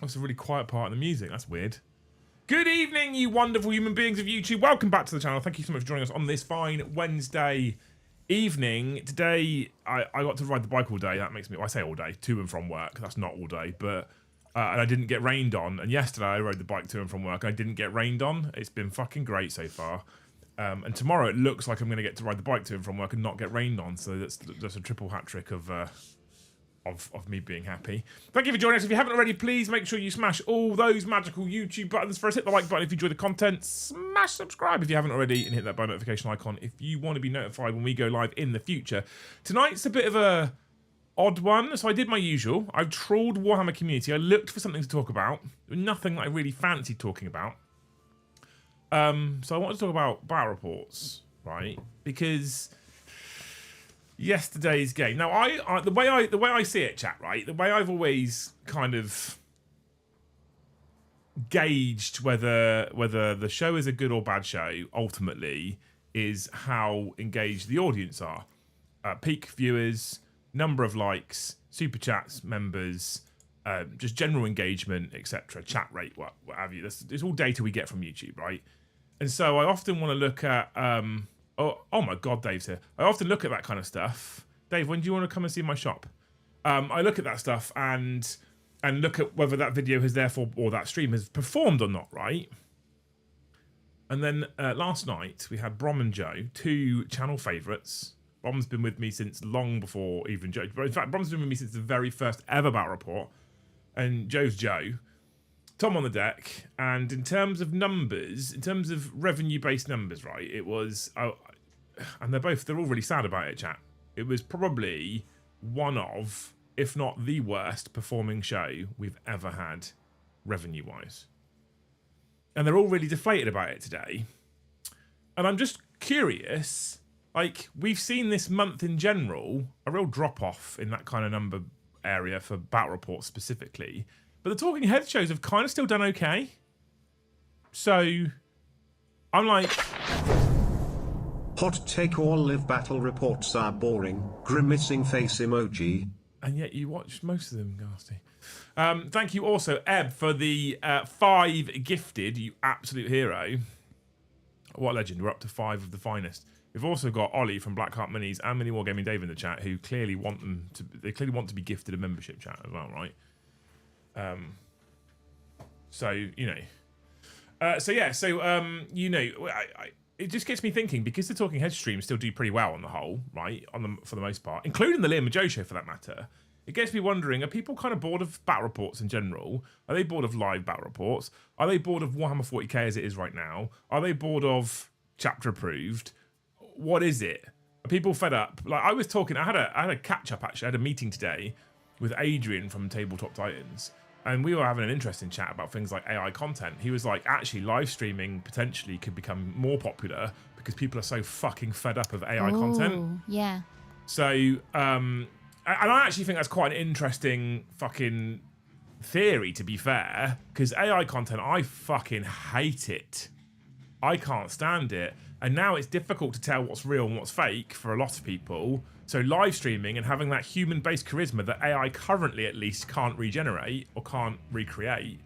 That's a really quiet part of the music. That's weird. Good evening, you wonderful human beings of YouTube. Welcome back to the channel. Thank you so much for joining us on this fine Wednesday evening. Today, I got to ride the bike all day. That makes me, well, I say all day, to and from work. That's not all day, but and I didn't get rained on. And yesterday, I rode the bike to and from work. I didn't get rained on. It's been fucking great so far. And tomorrow, it looks like I'm going to get to ride the bike to and from work and not get rained on. So that's a triple hat trick of me being happy. Thank you for joining us. If you haven't already, please make sure you smash all those magical YouTube buttons for us. Hit the like button if you enjoy the content. Smash subscribe if you haven't already, and hit that bell notification icon if you want to be notified when we go live in the future. Tonight's a bit of a odd one, so I did my usual. I trawled Warhammer community. I looked for something to talk about. Nothing that I really fancied talking about. So I want to talk about battle reports, right? Because yesterday's game. Now, the way I see it, chat, right? The way I've always kind of gauged whether the show is a good or bad show, ultimately, is how engaged the audience are. Peak viewers, number of likes, super chats, members, just general engagement, etc. Chat rate, what have you. It's all data we get from YouTube, right? And so I often want to look at Oh my God, Dave's here. I often look at that kind of stuff. Dave, when do you want to come and see my shop? I look at that stuff and look at whether that video has therefore, or that stream has performed or not, right? And then last night we had Brom and Joe, two channel favourites. Brom's been with me since long before even Joe. In fact, Brom's been with me since the very first ever battle report. And Joe's Joe. Tom on the deck, and in terms of numbers, in terms of revenue-based numbers, right, it was, and they're all really sad about it, chat. It was probably one of, if not the worst performing show we've ever had, revenue-wise. And they're all really deflated about it today. And I'm just curious, like, we've seen this month in general, a real drop-off in that kind of number area for battle reports specifically. But the talking head shows have kind of still done okay. So, I'm like... Hot take: all live battle reports are boring. Grimacing face emoji. And yet you watch most of them, Ghasty. Thank you also, Eb, for the 5 gifted, you absolute hero. What a legend. We're up to 5 of the finest. We've also got Ollie from Blackheart Minis and Mini Wargaming Dave in the chat, who clearly want to be gifted a membership chat as well, right? So, you know, it just gets me thinking, because the Talking Head streams still do pretty well on the whole, right? For the most part, including the Liam and Joe show for that matter. It gets me wondering, are people kind of bored of battle reports in general? Are they bored of live battle reports? Are they bored of Warhammer 40k as it is right now? Are they bored of chapter approved? What is it? Are people fed up? Like, I was talking, I had a catch up actually. I had a meeting today with Adrian from Tabletop Titans. And we were having an interesting chat about things like AI content. He was like, actually, live streaming potentially could become more popular because people are so fucking fed up of AI content. Yeah. So, and I actually think that's quite an interesting fucking theory, to be fair, because AI content, I fucking hate it. I can't stand it. And now it's difficult to tell what's real and what's fake for a lot of people. So live streaming and having that human-based charisma that AI currently at least can't regenerate or can't recreate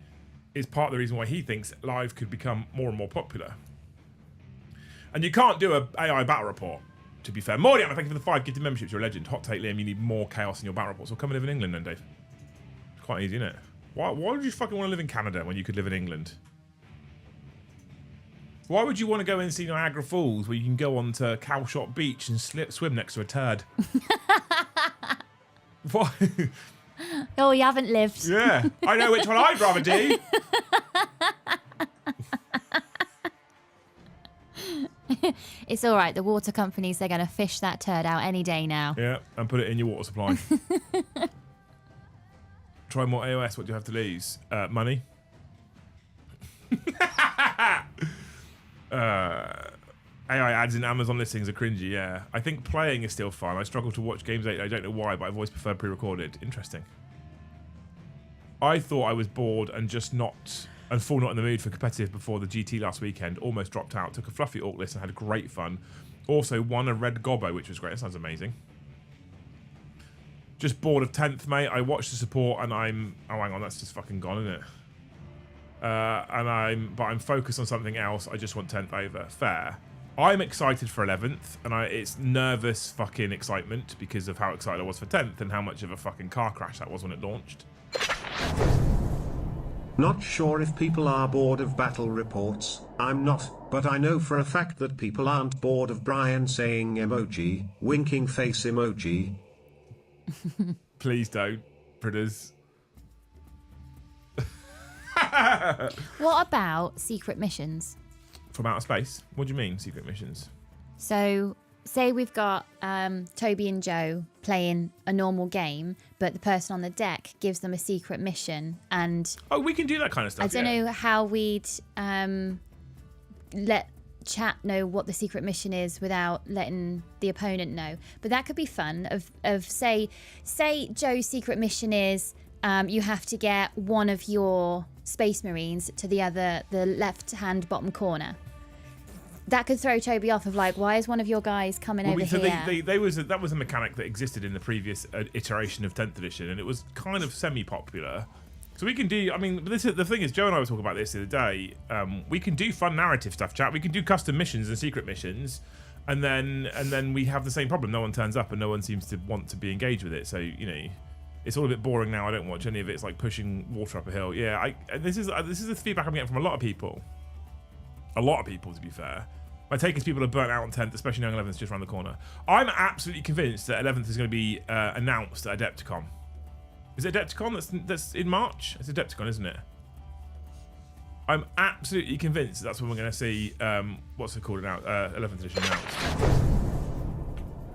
is part of the reason why he thinks live could become more and more popular. And you can't do a AI battle report, to be fair. Mordiana, thank you for the 5 gifted memberships. You're a legend. Hot take, Liam, you need more chaos in your battle reports. So come and live in England then, Dave. It's quite easy, isn't it? Why would you fucking want to live in Canada when you could live in England? Why would you want to go and see Niagara Falls where you can go on to Calshot Beach and swim next to a turd? What? Oh, you haven't lived. Yeah, I know which one I'd rather do. It's all right. The water companies, they're going to fish that turd out any day now. Yeah, and put it in your water supply. Try more AOS. What do you have to lose? Money. AI ads in Amazon listings are cringy, yeah. I think playing is still fun. I struggle to watch games. I don't know why, but I've always preferred pre-recorded. Interesting. I thought I was bored and full not in the mood for competitive before the GT last weekend. Almost dropped out. Took a fluffy orc list and had great fun. Also won a red gobbo, which was great. That sounds amazing. Just bored of 10th, mate. I watched the support and I'm... Oh, hang on. That's just fucking gone, isn't it? But I'm focused on something else. I just want 10th over. Fair. I'm excited for 11th, and it's nervous fucking excitement because of how excited I was for 10th and how much of a fucking car crash that was when it launched. Not sure if people are bored of battle reports. I'm not, but I know for a fact that people aren't bored of Brian saying emoji, winking face emoji. Please don't, Britters. What about secret missions? From outer space? What do you mean, secret missions? So, say we've got Toby and Joe playing a normal game, but the person on the deck gives them a secret mission, and oh, we can do that kind of stuff. I don't know how we'd let chat know what the secret mission is without letting the opponent know. But that could be fun. Of say Joe's secret mission is you have to get one of your Space Marines to the left-hand bottom corner. That could throw Toby off of like, why is one of your guys coming over here? That was a mechanic that existed in the previous iteration of 10th edition, and it was kind of semi-popular. So we can do, I mean, the thing is, Joe and I were talking about this the other day. We can do fun narrative stuff, chat. We can do custom missions and secret missions, and then we have the same problem. No one turns up, and no one seems to want to be engaged with it. So it's all a bit boring now. I don't watch any of it. It's like pushing water up a hill. Yeah, this is the feedback I'm getting from a lot of people. A lot of people, to be fair. My take is people are burnt out on 10th, especially knowing 11th is just around the corner. I'm absolutely convinced that 11th is going to be announced at Adepticon. Is it Adepticon that's in March? It's Adepticon, isn't it? I'm absolutely convinced that's when we're going to see, what's it called now? 11th edition announced.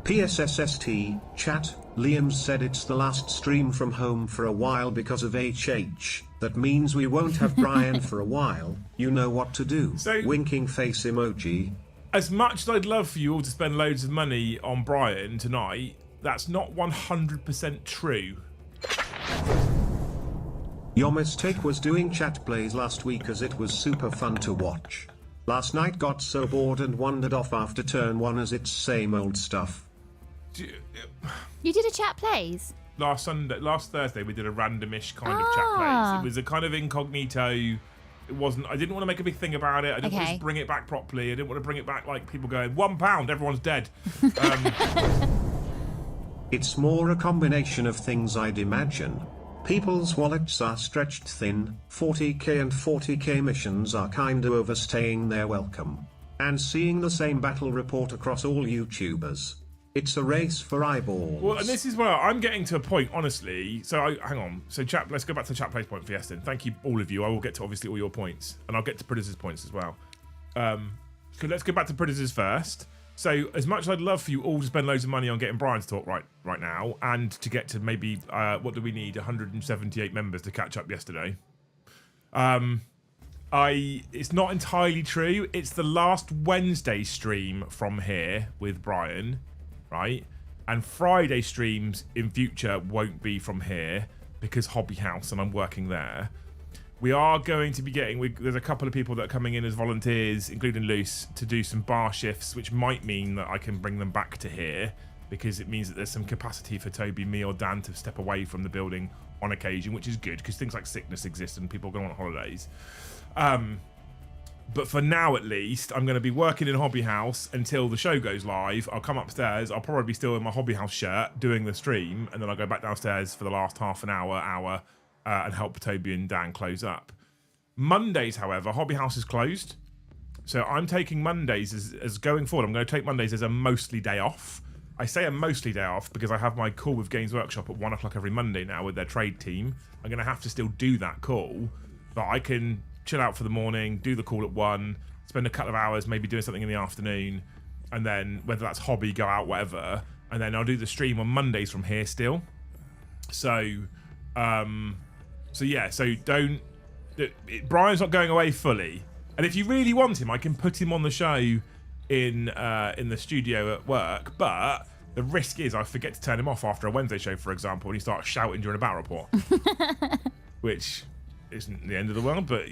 PSSST, chat, Liam said it's the last stream from home for a while because of HH. That means we won't have Brian for a while. You know what to do. So, winking face emoji. As much as I'd love for you all to spend loads of money on Brian tonight, that's not 100% true. Your mistake was doing chat plays last week as it was super fun to watch. Last night got so bored and wandered off after turn 1 as it's same old stuff. You did a chat plays? Last Thursday, we did a randomish kind of chat plays. It was a kind of incognito. It wasn't. I didn't want to make a big thing about it. I didn't want to bring it back properly. I didn't want to bring it back like people going £1, everyone's dead. It's more a combination of things I'd imagine. People's wallets are stretched thin. 40k and 40k missions are kinda overstaying their welcome. And seeing the same battle report across all YouTubers. It's a race for eyeballs. Well, and this is where I'm getting to a point, honestly. So, hang on. So, chat, let's go back to the chat plays point for Yestin. Thank you, all of you. I will get to, obviously, all your points. And I'll get to Predator's points as well. So, let's go back to Predator's first. So, as much as I'd love for you all to spend loads of money on getting Brian to talk right now, and to get to maybe, what do we need, 178 members to catch up yesterday. It's not entirely true. It's the last Wednesday stream from here with Brian. Right, and Friday streams in future won't be from here because Hobby House and I'm working there. We are going to be getting, there's a couple of people that are coming in as volunteers, including Luce, to do some bar shifts, which might mean that I can bring them back to here because it means that there's some capacity for Toby, me or Dan to step away from the building on occasion, which is good because things like sickness exist and people go on holidays. But for now, at least, I'm going to be working in Hobby House until the show goes live. I'll come upstairs. I'll probably be still in my Hobby House shirt doing the stream. And then I'll go back downstairs for the last half an hour, and help Toby and Dan close up. Mondays, however, Hobby House is closed. So I'm taking Mondays as going forward. I'm going to take Mondays as a mostly day off. I say a mostly day off because I have my call with Games Workshop at 1 o'clock every Monday now with their trade team. I'm going to have to still do that call. But I can chill out for the morning, do the call at 1, spend a couple of hours maybe doing something in the afternoon, and then whether that's hobby, go out, whatever, and then I'll do the stream on Mondays from here still. So yeah, so Brian's not going away fully, and if you really want him, I can put him on the show in the studio at work, but the risk is I forget to turn him off after a Wednesday show, for example, and he starts shouting during a battle report, which isn't the end of the world, but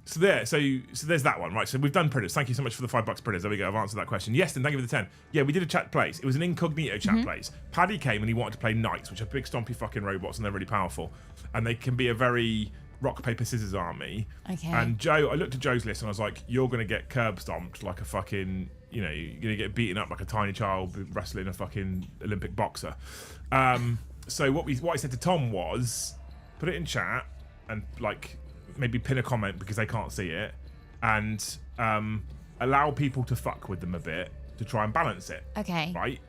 So there's that one, right? So we've done Predators. Thank you so much for the $5 Predators. There we go. I've answered that question. Yes, and thank you for the 10. Yeah, we did a chat place. It was an incognito chat place. Paddy came and he wanted to play Knights, which are big stompy fucking robots and they're really powerful. And they can be a very rock, paper, scissors army. Okay. And Joe, I looked at Joe's list and I was like, you're going to get curb stomped like a fucking, you're going to get beaten up like a tiny child wrestling a fucking Olympic boxer. So what I said to Tom was, put it in chat and like, maybe pin a comment because they can't see it, and allow people to fuck with them a bit to try and balance it. Okay. Right?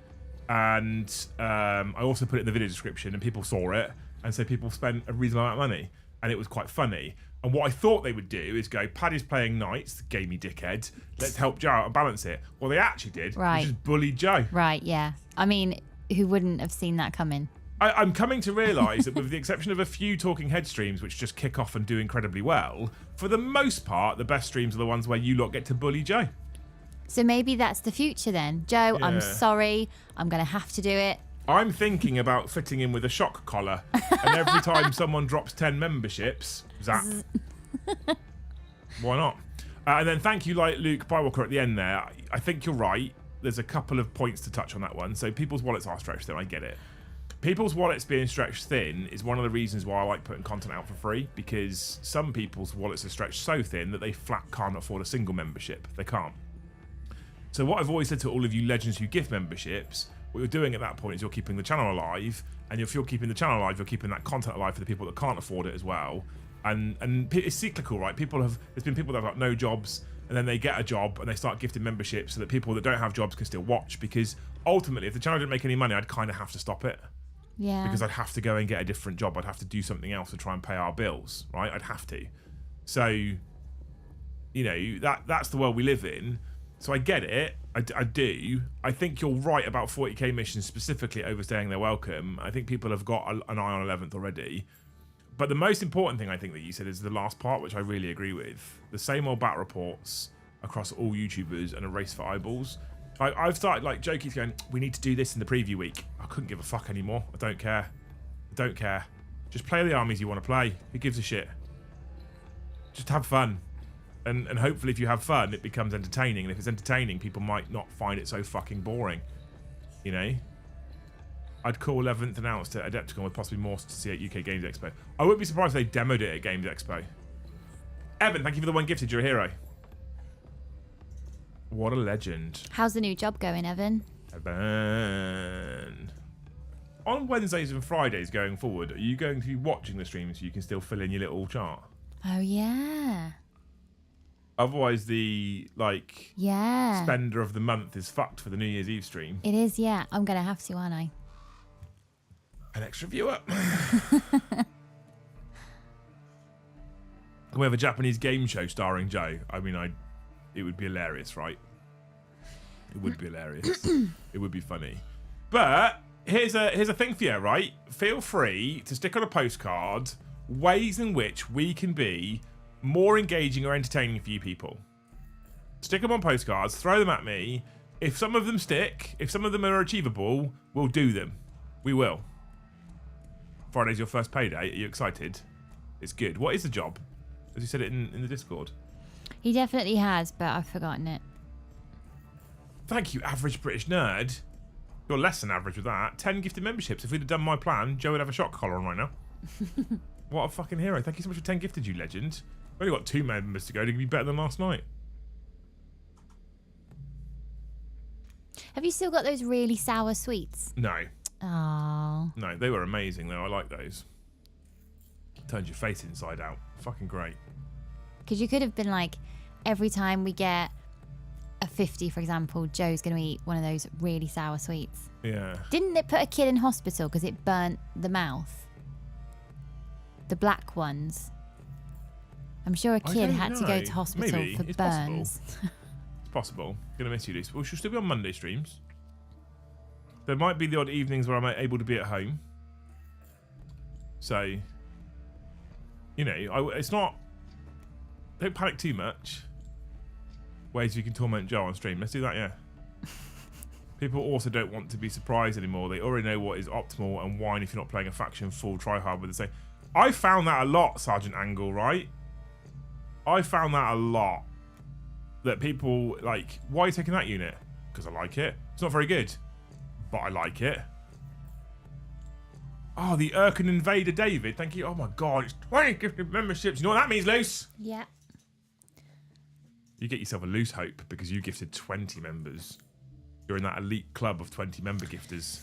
And I also put it in the video description and people saw it, and so people spent a reasonable amount of money, and it was quite funny. And what I thought they would do is go, Paddy's playing Knights, gamey dickhead, let's help Joe out and balance it. Well, they actually did. Right. They just bullied Joe. Right, yeah. I mean, who wouldn't have seen that coming? I'm coming to realise that with the exception of a few talking head streams which just kick off and do incredibly well, for the most part, the best streams are the ones where you lot get to bully Joe. So maybe that's the future then. Joe, Yeah. I'm sorry. I'm going to have to do it. I'm thinking about fitting in with a shock collar, and every time someone drops 10 memberships, zap. Why not? And then thank you, like Luke Bywalker at the end there. I think you're right. There's a couple of points to touch on that one. So people's wallets are stretched thin. I get it. People's wallets being stretched thin is one of the reasons why I like putting content out for free, because some people's wallets are stretched so thin that they flat can't afford a single membership. They can't. So what I've always said to all of you legends who gift memberships, what you're doing at that point is you're keeping the channel alive, and if you're keeping the channel alive, you're keeping that content alive for the people that can't afford it as well. And it's cyclical, right? There's been people that have got no jobs, and then they get a job and they start gifting memberships so that people that don't have jobs can still watch, because ultimately if the channel didn't make any money, I'd kind of have to stop it. Yeah. Because I'd have to go and get a different job. I'd have to do something else to try and pay our bills, right? I'd have to. So, you know, that's the world we live in. So I get it. I do. I think you're right about 40k missions specifically overstaying their welcome. I think people have got an eye on 11th already. But the most important thing I think that you said is the last part, which I really agree with. The same old bat reports across all YouTubers and a race for eyeballs. I've started, like, Joe keeps going, we need to do this in the preview week. I couldn't give a fuck anymore. I don't care. I don't care. Just play the armies you want to play. Who gives a shit? Just have fun. And hopefully if you have fun, it becomes entertaining. And if it's entertaining, people might not find it so fucking boring. You know? I'd call 11th announced at Adepticon with possibly more to see at UK Games Expo. I wouldn't be surprised if they demoed it at Games Expo. Evan, thank you for the one gifted. You're a hero. What a legend. How's the new job going, Evan? Evan. On Wednesdays and Fridays going forward, are you going to be watching the stream so you can still fill in your little chart? Oh, yeah. Otherwise, the, like, Yeah. spender of the month is fucked for the New Year's Eve stream. It is, yeah. I'm going to have to, aren't I? An extra viewer. Can we have a Japanese game show starring Joe? I mean, it would be hilarious, right? It would be hilarious. It would be funny. But here's a thing for you, right? Feel free to stick on a postcard ways in which we can be more engaging or entertaining for you people. Stick them on postcards, throw them at me. If some of them stick, if some of them are achievable, we'll do them. We will. Friday's your first payday. Are you excited? It's good. What is the job? As you said it in the Discord. He definitely has, but I've forgotten it. Thank you, average British nerd. You're less than average with that. 10 gifted memberships. If we'd have done my plan, Joe would have a shock collar on right now. What a fucking hero. Thank you so much for 10 gifted, you legend. We've only got 2 members to go to be better than last night. Have you still got those really sour sweets? No. Oh. No, they were amazing though. I like those. Turns your face inside out. Fucking great. Because you could have been like, every time we get a 50, for example, Joe's going to eat one of those really sour sweets. Yeah. Didn't it put a kid in hospital because it burnt the mouth? The black ones. I'm sure a kid had to go to hospital Maybe. for It's burns. It's possible. Gonna miss you, Lucy. Well, she'll still be on Monday streams. There might be the odd evenings where I'm able to be at home. So, you know, it's not... Don't panic too much. Ways you can torment Joe on stream. Let's do that, yeah. People also don't want to be surprised anymore. They already know what is optimal and whine if you're not playing a faction full try hard with the same. I found that a lot, Sergeant Angle, right? I found that a lot. That people like, why are you taking that unit? Because I like it. It's not very good, but I like it. Oh, the Urkin Invader David. Thank you. Oh my God, it's 20 gifted memberships. You know what that means, Luce? Yeah. You get yourself a loose hope because you gifted 20 members. You're in that elite club of 20 member gifters.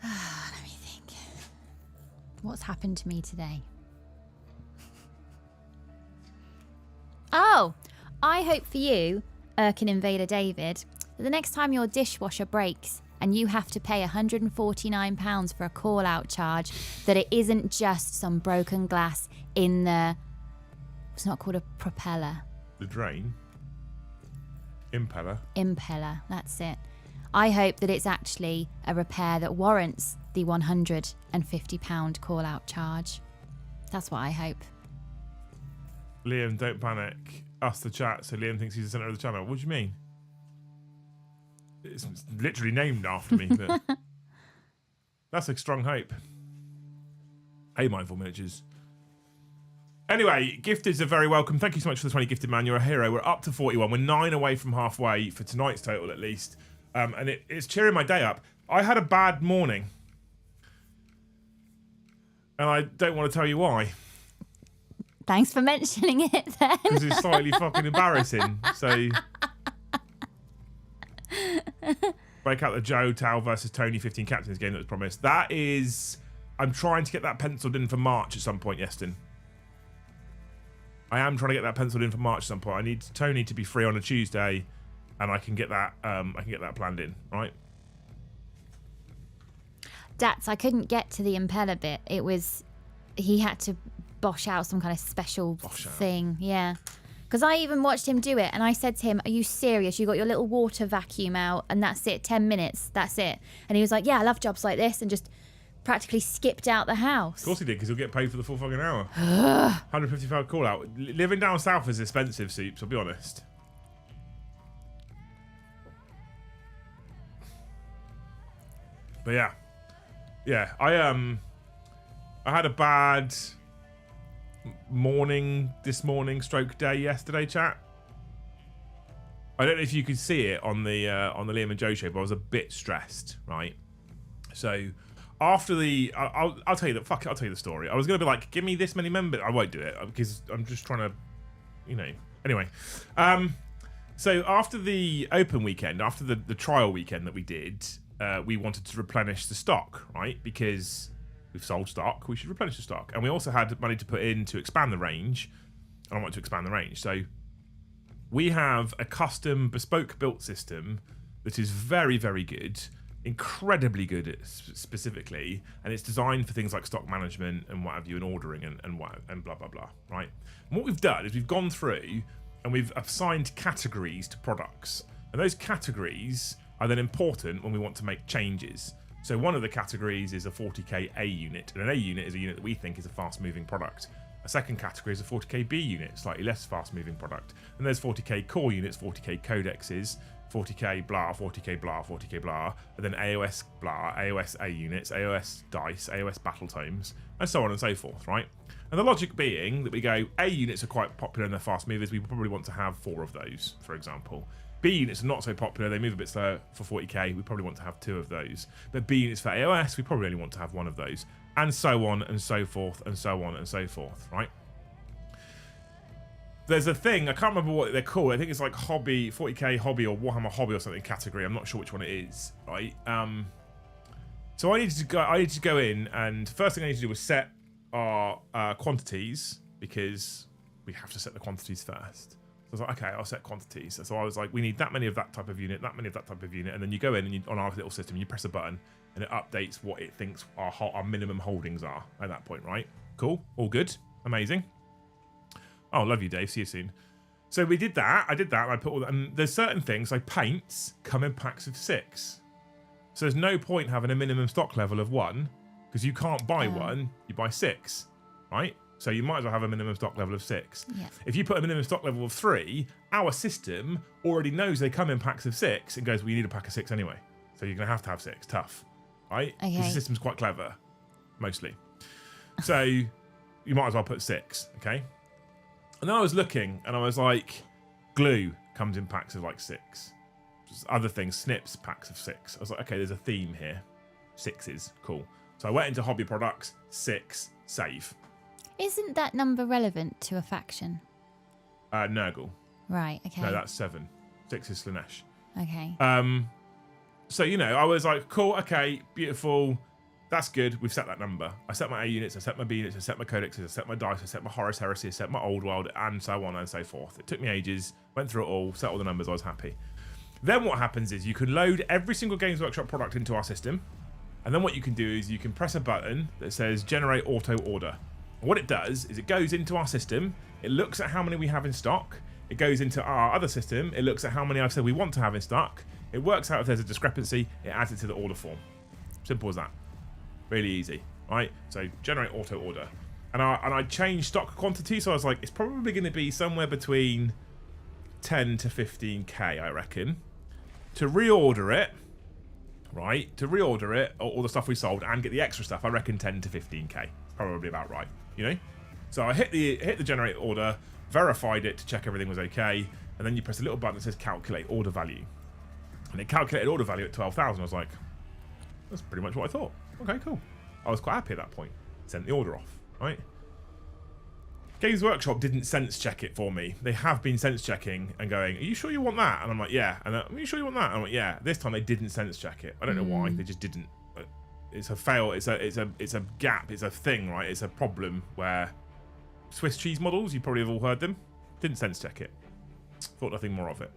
Let me think. What's happened to me today? Oh, I hope for you, Urkin Invader David, that the next time your dishwasher breaks and you have to pay £149 for a call-out charge, that it isn't just some broken glass in the... It's not called a propeller. The drain. Impeller. Impeller, that's it. I hope that it's actually a repair that warrants the £150 call-out charge. That's what I hope. Liam, don't panic. Us the chat, so Liam thinks he's the centre of the channel. What do you mean? It's literally named after me. But that's a strong hope. Hey, Mindful Miniatures. Anyway, gifteds are very welcome. Thank you so much for the 20 gifted, man. You're a hero. We're up to 41. We're 9 away from halfway for tonight's total, at least. And it's cheering my day up. I had a bad morning. And I don't want to tell you why. Thanks for mentioning it then. Because it's slightly fucking embarrassing. So... break out the Joe Tal versus Tony 15 captains game that was promised. That is... I'm trying to get that penciled in for March at some point, Yeston. I am trying to get that penciled in for March at some point. I need Tony to be free on a Tuesday, and I can get that planned in, right? Dats, I couldn't get to the impeller bit. It was... He had to bosh out some kind of special thing. Yeah. Because I even watched him do it, and I said to him, are you serious? You got your little water vacuum out, and that's it, 10 minutes, that's it. And he was like, yeah, I love jobs like this, and just practically skipped out the house. Of course he did, because he'll get paid for the full fucking hour. £150 call out. Living down south is expensive, Soups, I'll be honest. But yeah. Yeah, I had a bad... this morning stroke day yesterday, chat. I don't know if you could see it on the Liam and Joe show, but I was a bit stressed, right? So after the I'll tell you that I'll tell you the story. I was gonna be like, give me this many members. I won't do it because I'm just trying to, you know. Anyway, so after the open weekend, after the trial weekend that we did, we wanted to replenish the stock, right? Because we've sold stock, we should replenish the stock. And we also had money to put in to expand the range. I want to expand the range. So we have a custom bespoke built system that is very, very good, incredibly good specifically, and it's designed for things like stock management and what have you, and ordering and blah, blah, blah, right? And what we've done is we've gone through and we've assigned categories to products. And those categories are then important when we want to make changes. So one of the categories is a 40k A unit, and an A unit is a unit that we think is a fast-moving product. A second category is a 40k B unit, slightly less fast-moving product. And there's 40k core units, 40k codexes, 40k blah, 40k blah, 40k blah, and then AOS blah, AOS A units, AOS dice, AOS battle tomes, and so on and so forth, right? And the logic being that we go, A units are quite popular and they're fast movers, we probably want to have 4 of those, for example. B units are not so popular, they move a bit slower for 40k, we probably want to have 2 of those. But B units for AOS, we probably only want to have 1 of those. And so on and so forth and so on and so forth, right? There's a thing, I can't remember what they're called, I think it's like hobby, 40k hobby or Warhammer hobby or something category, I'm not sure which one it is, right? So I needed to go in, and first thing I need to do was set our quantities, because we have to set the quantities first. So I was like, okay, I'll set quantities. So I was like, we need that many of that type of unit, that many of that type of unit, and then you go in and on our little system, you press a button, and it updates what it thinks our minimum holdings are at that point, right? Cool, all good, amazing. Oh, love you, Dave. See you soon. So we did that. I did that. And I put all that. And there's certain things like paints come in packs of 6. So there's no point having a minimum stock level of 1 because you can't buy 1. You buy 6, right? So you might as well have a minimum stock level of 6. Yeah. If you put a minimum stock level of 3, our system already knows they come in packs of 6 and goes, well, you need a pack of 6 anyway. So you're going to have 6. Tough, right? Okay. The system's quite clever, mostly. So you might as well put 6, okay? And then I was looking, and I was like, glue comes in packs of like 6. Just other things, snips, packs of 6. I was like, okay, there's a theme here. 6s, cool. So I went into hobby products, 6, save. Isn't that number relevant to a faction? Nurgle. Right, okay. No, that's 7. 6 is Slanesh. Okay. So, I was like, cool, okay, beautiful. That's good. We've set that number. I set my A units, I set my B units, I set my codexes, I set my dice, I set my Horus Heresy, I set my Old World, and so on and so forth. It took me ages, went through it all, set all the numbers, I was happy. Then what happens is you can load every single Games Workshop product into our system. And then what you can do is you can press a button that says generate auto order. And what it does is it goes into our system, it looks at how many we have in stock, it goes into our other system, it looks at how many I've said we want to have in stock, it works out if there's a discrepancy, it adds it to the order form. Simple as that. Really easy, right? So generate auto order. And I changed stock quantity, so I was like, it's probably going to be somewhere between 10 to 15k, I reckon. To reorder it, right? To reorder it, all the stuff we sold, and get the extra stuff, I reckon 10 to 15k. Probably about right, So I hit the generate order, verified it to check everything was okay, and then you press a little button that says calculate order value. And it calculated order value at 12,000. I was like, that's pretty much what I thought. Okay, cool. I was quite happy at that point. Sent the order off, right? Games Workshop didn't sense check it for me. They have been sense checking and going, are you sure you want that? And I'm like, yeah. And are you sure you want that? And I'm like, yeah. This time they didn't sense check it. I don't know why. They just didn't. It's a fail. It's a gap. It's a thing, right? It's a problem where Swiss cheese models, you probably have all heard them, didn't sense check it. Thought nothing more of it.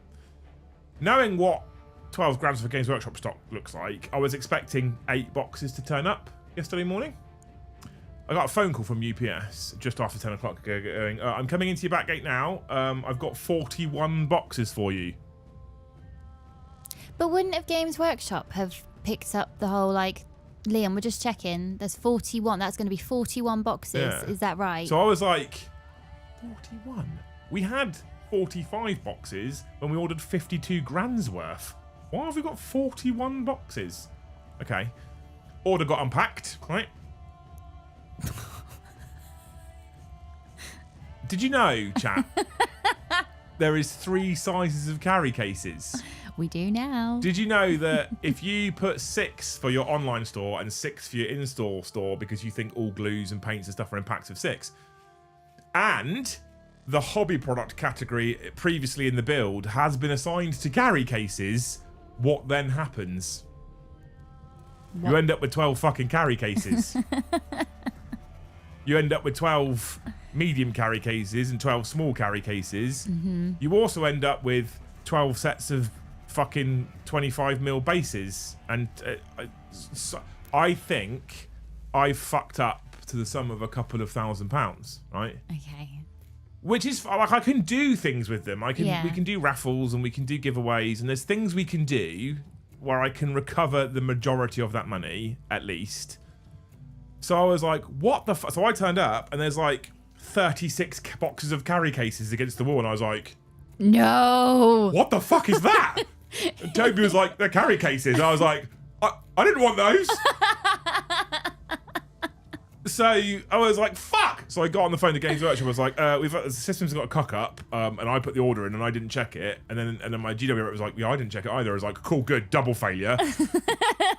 Knowing what 12 grams for Games Workshop stock looks like, I was expecting 8 boxes to turn up yesterday morning. I got a phone call from UPS just after 10 o'clock going, I'm coming into your back gate now. I've got 41 boxes for you. But wouldn't have Games Workshop have picked up the whole, like, Liam, we're just checking, there's 41, that's going to be 41 boxes, Yeah. Is that right? So I was like, 41? We had 45 boxes when we ordered 52 grand's worth. Why have we got 41 boxes? Okay. Order got unpacked, right? Did you know, chat, there is 3 sizes of carry cases? We do now. Did you know that if you put 6 for your online store and 6 for your in-store store because you think all glues and paints and stuff are in packs of 6, and the hobby product category previously in the build has been assigned to carry cases, what then happens? What? You end up with 12 fucking carry cases. You end up with 12 medium carry cases and 12 small carry cases. Mm-hmm. You also end up with 12 sets of fucking 25mm bases. And so I think I fucked up to the sum of a couple of £1,000, right? Okay. Which is like, I can do things with them. We can do raffles and we can do giveaways, and there's things we can do where I can recover the majority of that money at least. So I was like, what the fuck? So I turned up and there's like 36 boxes of carry cases against the wall, and I was like, no, what the fuck is that? And Toby was like, they're carry cases. I was like, I didn't want those. So I was like, fuck. So I got on the phone to Games Workshop. I was like, the system's got a cock up, and I put the order in and I didn't check it. And then my GW rep was like, yeah, I didn't check it either. I was like, cool, good, double failure.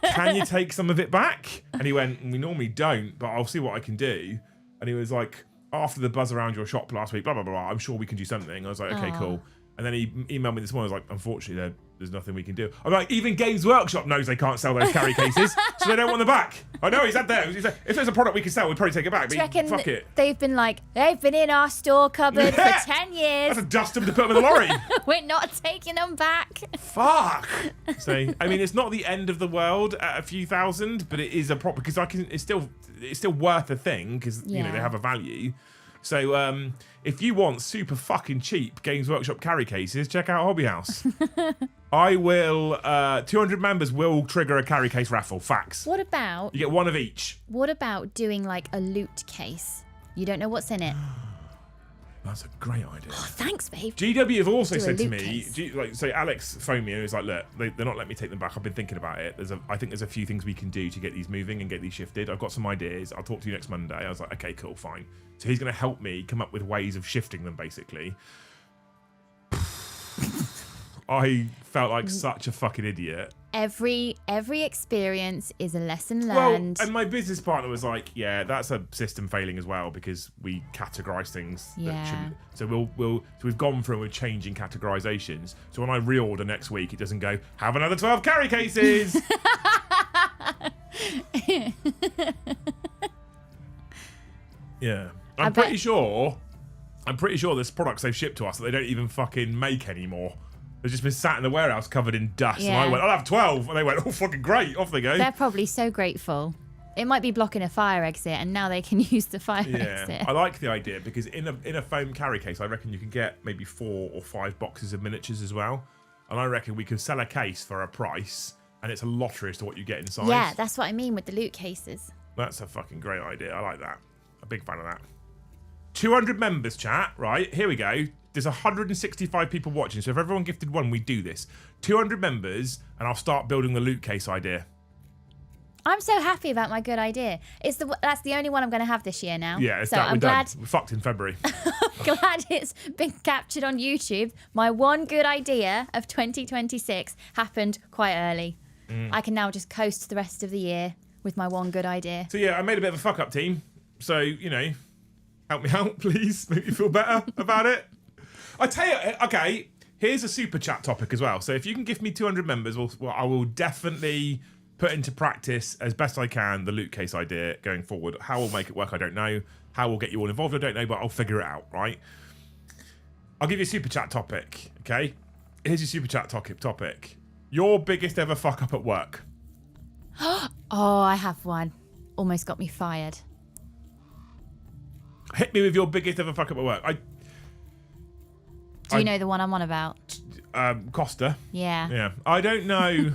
Can you take some of it back? And he went, we normally don't, but I'll see what I can do. And he was like, after the buzz around your shop last week, blah, blah, blah, I'm sure we can do something. I was like, okay, cool. And then he emailed me this morning. I was like, unfortunately, there's nothing we can do. I'm like, even Games Workshop knows they can't sell those carry cases, so they don't want them back. I know, he's had there. If there's a product we can sell, we'd probably take it back. But fuck it. They've been in our store cupboard for 10 years. That's a dust them to put them in the lorry. We're not taking them back. Fuck. So, I mean, it's not the end of the world at a few thousand, but it is a problem because it's still worth a thing because they have a value. So if you want super fucking cheap Games Workshop carry cases, check out Hobby House. I will, 200 members will trigger a carry case raffle. Facts. What about... You get one of each. What about doing like a loot case? You don't know what's in it. That's a great idea. Oh, thanks, babe. GW have also Do a said to loot me, case. so Alex phoned me and he was like, look, they're not letting me take them back. I've been thinking about it. I think there's a few things we can do to get these moving and get these shifted. I've got some ideas. I'll talk to you next Monday. I was like, okay, cool, fine. So he's going to help me come up with ways of shifting them, basically. I felt like such a fucking idiot. Every experience is a lesson learned. Well, and my business partner was like, yeah, that's a system failing as well because we categorize things that shouldn't. So so we've gone through and we're changing categorizations. So when I reorder next week, it doesn't go, have another 12 carry cases. Yeah. I'm pretty sure there's products they've shipped to us that they don't even fucking make anymore. They've just been sat in the warehouse covered in dust. Yeah. And I went, I'll have 12. And they went, oh, fucking great. Off they go. They're probably so grateful. It might be blocking a fire exit, and now they can use the fire exit. I like the idea because in a foam carry case, I reckon you can get maybe 4 or 5 boxes of miniatures as well. And I reckon we could sell a case for a price, and it's a lottery as to what you get inside. Yeah, that's what I mean with the loot cases. That's a fucking great idea. I like that. A big fan of that. 200 members, chat. Right, here we go. There's 165 people watching, so if everyone gifted one, we do this. 200 members, and I'll start building the loot case idea. I'm so happy about my good idea. That's the only one I'm going to have this year now. Yeah, it's so done. I'm glad. We're fucked in February. Glad it's been captured on YouTube. My one good idea of 2026 happened quite early. I can now just coast the rest of the year with my one good idea. So yeah, I made a bit of a fuck up, team. So, you know, help me out, please. Make me feel better about it. I tell you, okay, here's a super chat topic as well. So if you can give me 200 members, I will definitely put into practice as best I can the loot case idea going forward. How we'll make it work, I don't know. How we'll get you all involved, I don't know, but I'll figure it out, right? I'll give you a super chat topic, okay? Here's your super chat topic. Your biggest ever fuck up at work. Oh, I have one. Almost got me fired. Hit me with your biggest ever fuck up at work. Do you know the one I'm on about? Costa. Yeah. Yeah. I don't know.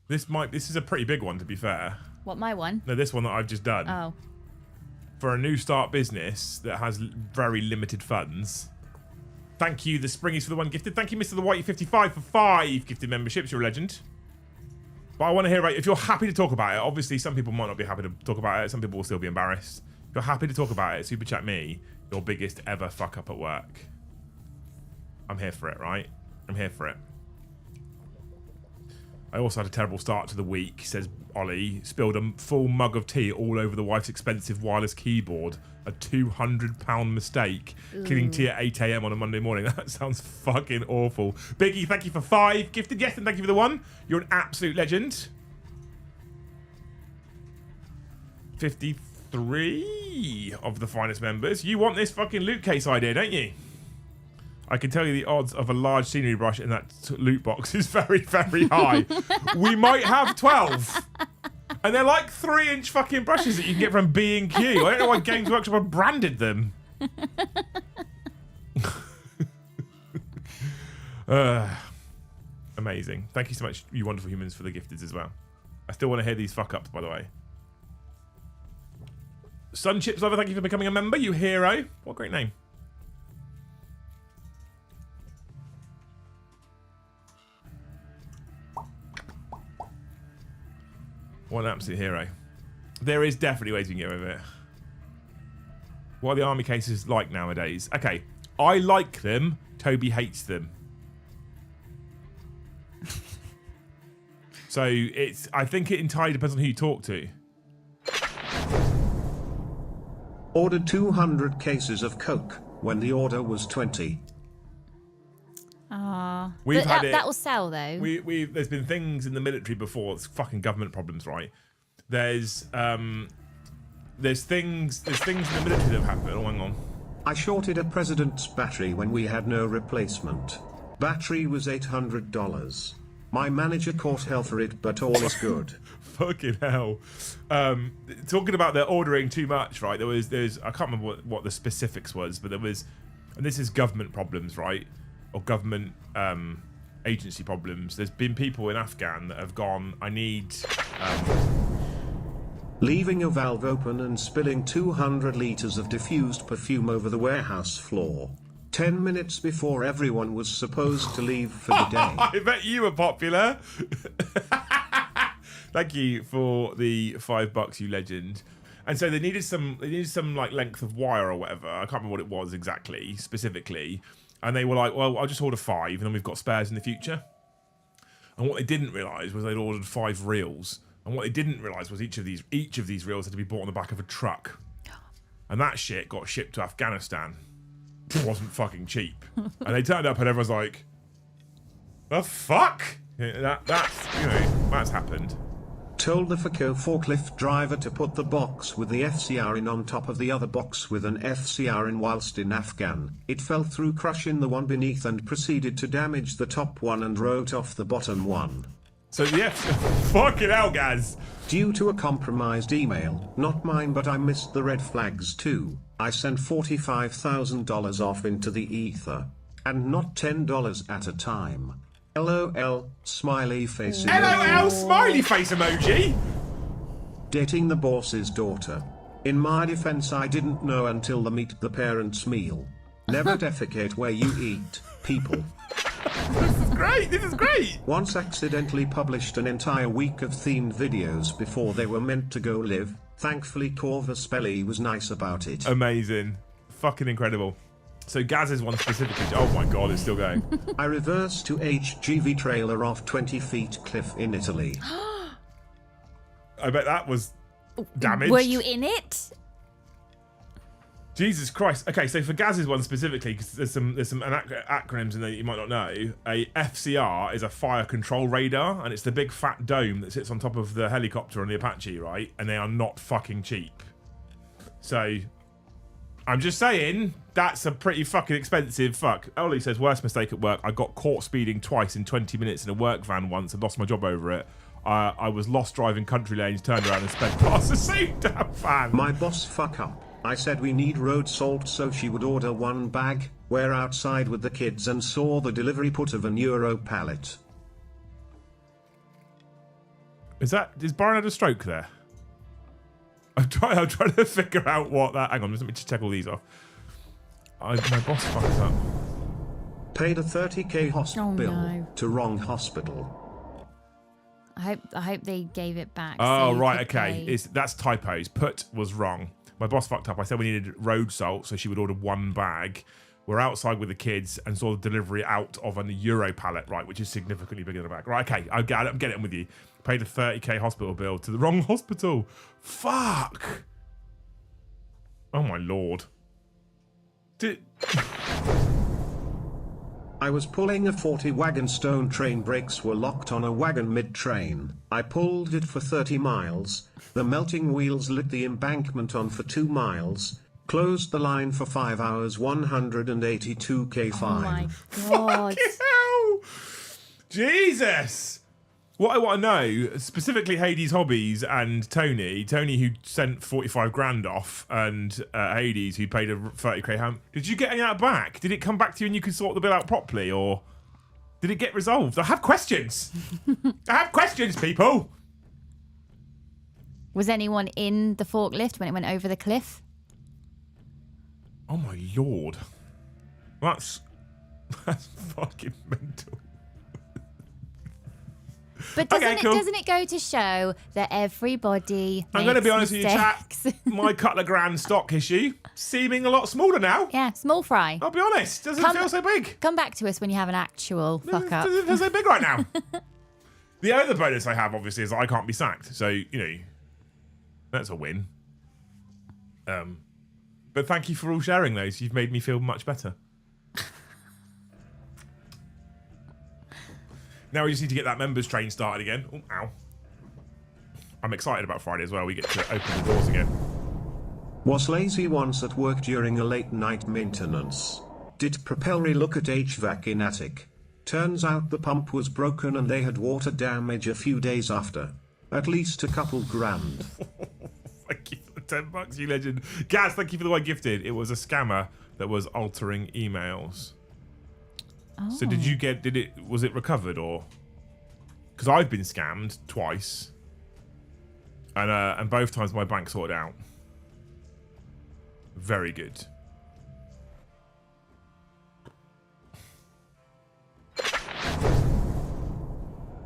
This is a pretty big one, to be fair. What, my one? No, this one that I've just done. Oh. For a new start business that has very limited funds. Thank you, the Springies, for the one gifted. Thank you, Mr. The Whitey 55 for 5 gifted memberships. You're a legend. But I want to hear, if you're happy to talk about it, obviously some people might not be happy to talk about it. Some people will still be embarrassed. If you're happy to talk about it, super chat me your biggest ever fuck up at work. I'm here for it, right? I'm here for it. I also had a terrible start to the week, says Ollie. Spilled a full mug of tea all over the wife's expensive wireless keyboard. A £200 mistake. Cleaning tea at 8 a.m. on a Monday morning. That sounds fucking awful. Biggie, thank you for 5 gifted. Yes, and thank you for the 1. You're an absolute legend. 53 of the finest members. You want this fucking loot case idea, don't you? I can tell you the odds of a large scenery brush in that loot box is very, very high. We might have 12. And they're like 3-inch fucking brushes that you can get from B&Q. I don't know why Games Workshop have branded them. Amazing. Thank you so much, you wonderful humans, for the gifteds as well. I still want to hear these fuck-ups, by the way. Sunchips Lover, thank you for becoming a member, you hero. What a great name. What an absolute hero. There is definitely ways we can get rid of it. What are the army cases like nowadays? Okay, I like them. Toby hates them. So I think it entirely depends on who you talk to. Ordered 200 cases of Coke when the order was 20. That will sell though. There's been things in the military before. It's fucking government problems, right? There's things in the military that have happened. Oh, hang on. I shorted a president's battery when we had no replacement. Battery was $800. My manager caught hell for it, but all is good. Fucking hell. Talking about they're ordering too much, right? There's I can't remember what the specifics was, but there was, and this is government problems, right? Or government agency problems. There's been people in Afghan that have gone, I need leaving a valve open and spilling 200 litres of diffused perfume over the warehouse floor. 10 minutes before everyone was supposed to leave for the day. I bet you were popular. Thank you for the $5, you legend. And so they needed some like length of wire or whatever. I can't remember what it was exactly, specifically. And they were like, well, I'll just order 5 and then we've got spares in the future. And what they didn't realise was they'd ordered 5 reels. And what they didn't realise was each of these reels had to be bought on the back of a truck. And that shit got shipped to Afghanistan. It wasn't fucking cheap. And they turned up and everyone's like, the fuck? That's happened. Told the FACO forklift driver to put the box with the FCR in on top of the other box with an FCR in whilst in Afghan. It fell through, crushing the one beneath and proceeded to damage the top one and wrote off the bottom one. So the fucking hell, Gaz. Due to a compromised email, not mine but I missed the red flags too, I sent $45,000 off into the ether. And not $10 at a time. LOL, smiley face emoji. LOL, smiley face emoji. Dating the boss's daughter. In my defense, I didn't know until the meet the parents meal. Never defecate where you eat, people. This is great. Once accidentally published an entire week of themed videos before they were meant to go live. Thankfully Corvus Belly was nice about it. Amazing. Fucking incredible. So Gaz's one specifically, oh my god, it's still going. I reversed to HGV trailer off 20 feet cliff in Italy. I bet that was damaged. Were you in it? Jesus Christ. Okay, so for Gaz's one specifically, because there's some acronyms in there that you might not know. A FCR is a fire control radar, and it's the big fat dome that sits on top of the helicopter on the Apache, right? And they are not fucking cheap. So I'm just saying, that's a pretty fucking expensive fuck. Oli says, worst mistake at work. I got caught speeding twice in 20 minutes in a work van once and lost my job over it. I was lost driving country lanes, turned around and sped past the same damn van. My boss fuck up. I said we need road salt so she would order 1 bag. We're outside with the kids and saw the delivery put of an Euro pallet. Is Byron had a stroke there? I'm trying to figure out what that. Hang on, let me just check all these off. My boss fucked up. Paid a 30k hospital bill to wrong hospital. I hope they gave it back. Oh right, okay. That's typos. Put was wrong. My boss fucked up. I said we needed road salt, so she would order 1 bag. We're outside with the kids and saw the delivery out of an Euro pallet, right, which is significantly bigger than a bag. Right, okay, I get it. I'm getting it with you. Paid a 30k hospital bill to the wrong hospital. Fuck. Oh my lord. I was pulling a 40 wagon, stone train brakes were locked on a wagon mid-train. I pulled it for 30 miles. The melting wheels lit the embankment on for 2 miles. Closed the line for 5 hours, 182k fine. Oh my god. Fucking hell. Jesus. What I want to know, specifically Hades Hobbies and Tony who sent 45 grand off, and Hades who paid a 30k ham. Did you get any of that back? Did it come back to you and you could sort the bill out properly, or did it get resolved? I have questions. I have questions, people. Was anyone in the forklift when it went over the cliff? Oh my lord. That's fucking mental. But doesn't it go to show that everybody I'm going to be honest with you, chat. My couple of grand stock issue seeming a lot smaller now. Yeah, small fry. I'll be honest. Doesn't feel so big. Come back to us when you have an actual fuck up. Doesn't feel so big right now. The other bonus I have, obviously, is that I can't be sacked. So, that's a win. But thank you for all sharing those. You've made me feel much better. Now we just need to get that members train started again. Oh, ow. I'm excited about Friday as well. We get to open the doors again. Was lazy once at work during a late night maintenance. Did propellery look at HVAC in attic. Turns out the pump was broken and they had water damage a few days after. At least a couple grand. Thank you for the $10, you legend. Gaz, thank you for the one gifted. It was a scammer that was altering emails. Oh. So was it recovered, or? Because I've been scammed twice. And both times my bank sorted out. Very good.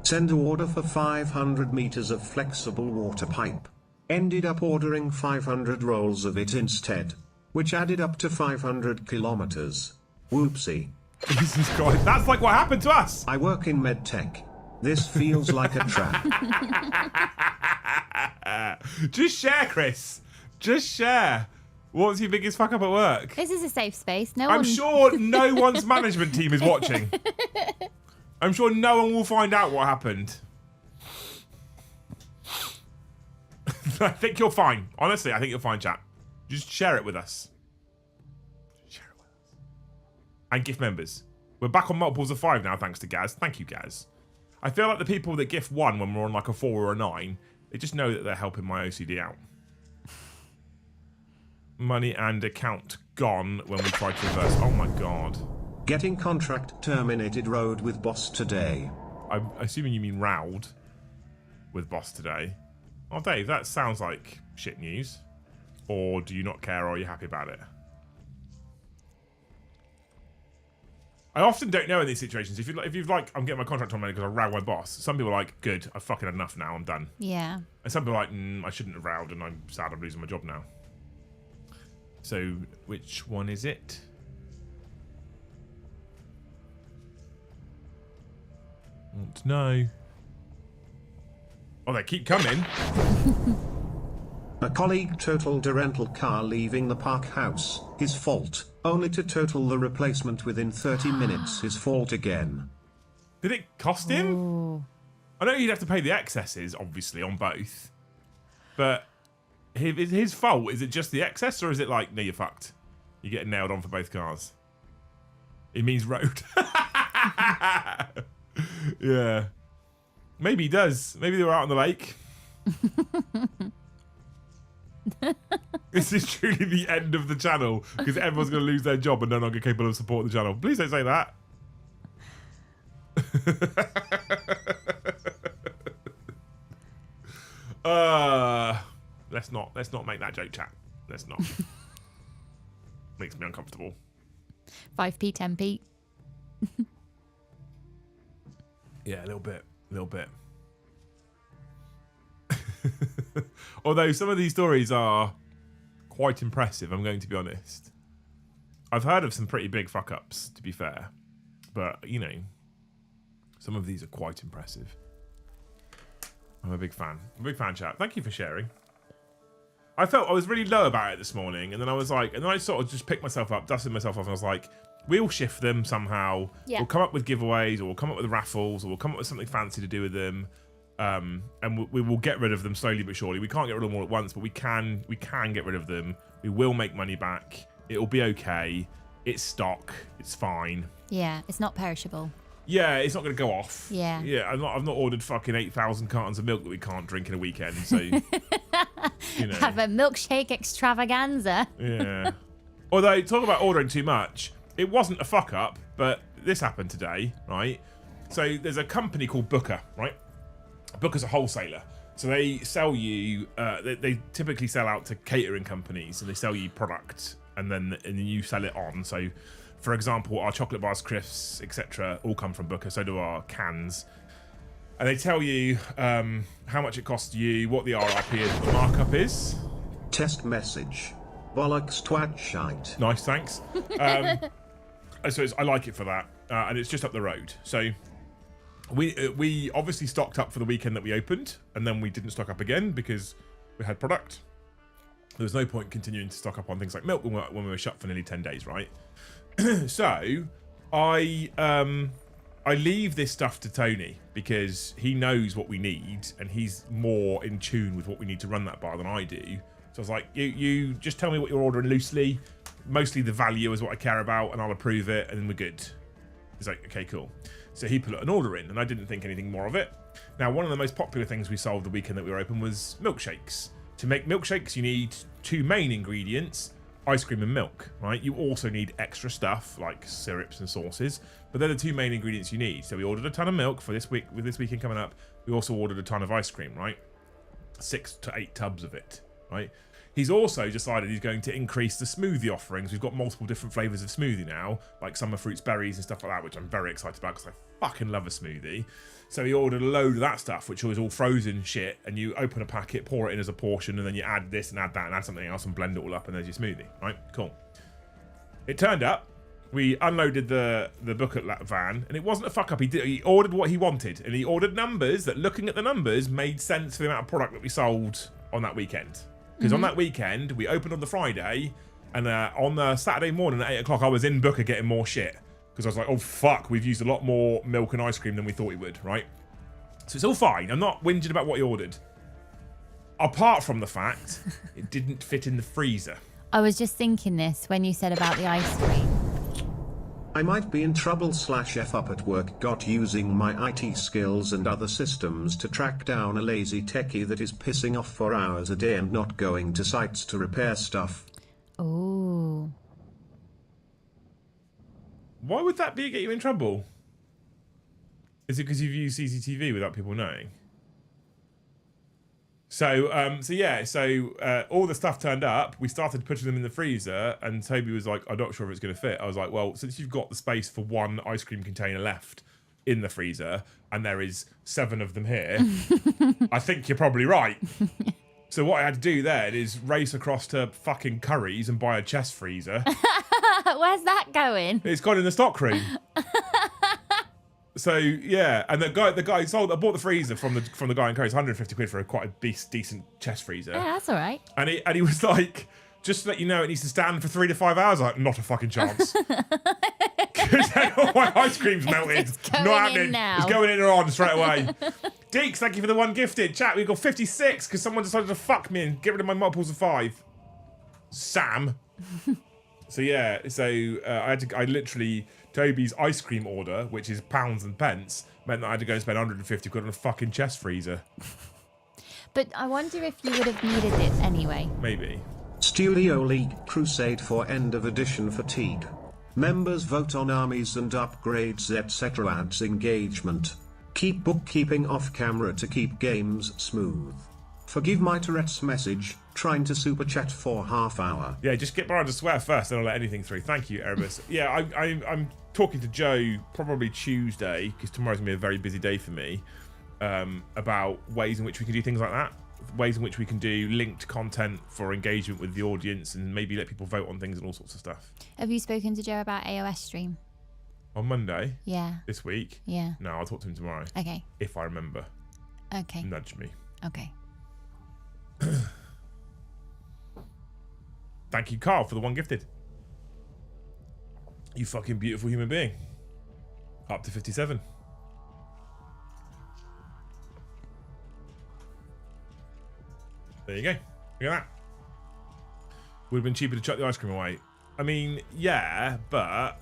Send an order for 500 meters of flexible water pipe. Ended up ordering 500 rolls of it instead, which added up to 500 kilometers. Whoopsie. Jesus Christ, that's like what happened to us. I work in medtech. This feels like a trap. Just share, Chris. Just share. What's your biggest fuck up at work? This is a safe space. I'm sure no one's management team is watching. I'm sure no one will find out what happened. I think you're fine. Honestly, I think you're fine, chat. Just share it with us. Share it with us. And gift members. We're back on multiples of 5 now, thanks to Gaz. Thank you, Gaz. I feel like the people that gift 1 when we're on like a 4 or a 9, they just know that they're helping my OCD out. Money and account gone when we try to reverse. Oh my god. Getting contract terminated road with boss today. I'm assuming you mean rowed with boss today. Oh, Dave, that sounds like shit news. Or do you not care, or are you happy about it? I often don't know in these situations. If you've like, I'm getting my contract terminated because I rowed my boss. Some people are like, good, I've fucking enough now, I'm done. Yeah. And some people are like, I shouldn't have rowed and I'm sad I'm losing my job now. So, which one is it? I want to know. Oh, they keep coming. A colleague totaled a rental car leaving the park house. His fault. Only to total the replacement within 30 minutes. His fault again. Did it cost him? Ooh. I know you'd have to pay the excesses, obviously, on both. But is his fault? Is it just the excess, or is it like, no, you're fucked? You're getting nailed on for both cars. It means road. Yeah. Maybe he does. Maybe they were out on the lake. This is truly the end of the channel because everyone's going to lose their job and no longer capable of supporting the channel. Please don't say that. Let's not make that joke, chat. Let's not. Makes me uncomfortable. 5p, 10p. Yeah, a little bit. Although some of these stories are quite impressive, I'm going to be honest. I've heard of some pretty big fuck-ups, to be fair. But, you know, some of these are quite impressive. I'm a big fan. I'm a big fan, chat. Thank you for sharing. I felt I was really low about it this morning, and then I was like, and then I sort of just picked myself up, dusted myself off, and I was like, we'll shift them somehow. Yeah. We'll come up with giveaways, or we'll come up with raffles, or we'll come up with something fancy to do with them. And we will get rid of them slowly but surely. We can't get rid of them all at once, but we can get rid of them. We will make money back. It'll be okay. It's stock. It's fine. Yeah, it's not perishable. Yeah, it's not going to go off. Yeah. Yeah, I've not ordered fucking 8,000 cartons of milk that we can't drink in a weekend. So, you know. Have a milkshake extravaganza. Yeah. Although, talk about ordering too much. It wasn't a fuck up, but this happened today, right? So there's a company called Booker, right? Booker's a wholesaler. So they sell you, they typically sell out to catering companies and they sell you product and then you sell it on. So, for example, our chocolate bars, crisps, etc. all come from Booker. So do our cans. And they tell you how much it costs you, what the RIP is, what the markup is. Test message. Bollocks twat shite. Nice, thanks. So I like it for that. And it's just up the road. So we obviously stocked up for the weekend that we opened, and then we didn't stock up again because we had product. There was no point continuing to stock up on things like milk when we were shut for nearly 10 days, right? So I leave this stuff to Tony because he knows what we need and he's more in tune with what we need to run that bar than I do. So I was like, you just tell me what you're ordering loosely. Mostly the value is what I care about, and I'll approve it, and then we're good. He's like, okay, cool. So he put an order in, and I didn't think anything more of it. Now, one of the most popular things we sold the weekend that we were open was milkshakes. To make milkshakes, you need 2 main ingredients, ice cream and milk, right? You also need extra stuff, like syrups and sauces, but they're the 2 main ingredients you need. So we ordered a ton of milk for this week, with this weekend coming up. We also ordered a ton of ice cream, right? 6 to 8 tubs of it, right? He's also decided he's going to increase the smoothie offerings. We've got multiple different flavours of smoothie now, like summer fruits, berries and stuff like that, which I'm very excited about because I fucking love a smoothie. So he ordered a load of that stuff, which was all frozen shit, and you open a packet, pour it in as a portion, and then you add this and add that and add something else and blend it all up, and there's your smoothie, right? Cool. It turned up, we unloaded the bucket van, and it wasn't a fuck up. He ordered what he wanted, and he ordered numbers that, looking at the numbers, made sense for the amount of product that we sold on that weekend. Because on that weekend, we opened on the Friday, and on the Saturday morning at 8 o'clock, I was in Booker getting more shit. Because I was like, oh fuck, we've used a lot more milk and ice cream than we thought we would, right? So it's all fine. I'm not whinging about what he ordered. Apart from the fact, it didn't fit in the freezer. I was just thinking this when you said about the ice cream. I might be in trouble /f up at work got using my IT skills and other systems to track down a lazy techie that is pissing off for hours a day and not going to sites to repair stuff. Ooh. Why would that get you in trouble? Is it because you've used CCTV without people knowing? So all the stuff turned up. We started putting them in the freezer, and Toby was like, I'm not sure if it's going to fit. I was like, well, since you've got the space for one ice cream container left in the freezer, and there is 7 of them here, I think you're probably right. So what I had to do then is race across to fucking Curry's and buy a chest freezer. Where's that going? It's gone in the stock room. So yeah, and the guy sold. I bought the freezer from the guy in Curry's, 150 quid for quite a decent chest freezer. Yeah, that's all right. And he was like, just to let you know, it needs to stand for 3 to 5 hours. Like, not a fucking chance. Because all my ice cream's melted. It's going not happening. in now. It's going in or on straight away. Deeks, thank you for the 1 gifted. Chat, we've got 56 because someone decided to fuck me and get rid of my multiples of 5. Sam. So yeah, I literally, Toby's ice cream order, which is pounds and pence, meant that I had to go and spend 150 quid on a fucking chest freezer. But I wonder if you would have needed it anyway. Maybe. Studio League Crusade for End of Edition Fatigue. Members vote on armies and upgrades, etc. Adds engagement. Keep bookkeeping off camera to keep games smooth. Forgive my Tourette's message, trying to super chat for half hour. Yeah, just get Brian to swear first, then I'll let anything through. Thank you, Erebus. Yeah, I'm talking to Joe probably Tuesday, because tomorrow's going to be a very busy day for me, about ways in which we can do things like that. Ways in which we can do linked content for engagement with the audience and maybe let people vote on things and all sorts of stuff. Have you spoken to Joe about AOS stream? On Monday? Yeah. This week? Yeah. No, I'll talk to him tomorrow. Okay. If I remember. Okay. Nudge me. Okay. Thank you, Carl, for the 1 gifted. You fucking beautiful human being. Up to 57. There you go. Look at that. Would have been cheaper to chuck the ice cream away. I mean, yeah, but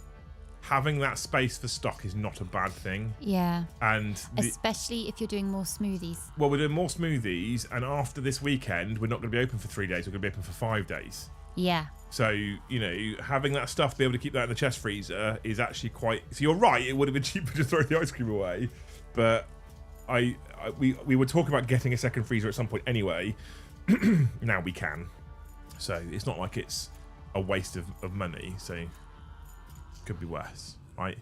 having that space for stock is not a bad thing. Yeah. And especially if you're doing more smoothies. Well, we're doing more smoothies, and after this weekend, we're not going to be open for 3 days. We're going to be open for 5 days. Yeah. So, you know, having that stuff, be able to keep that in the chest freezer is actually quite... So you're right, it would have been cheaper to throw the ice cream away. But we were talking about getting a second freezer at some point anyway. Now we can. So it's not like it's a waste of money. So could be worse, right?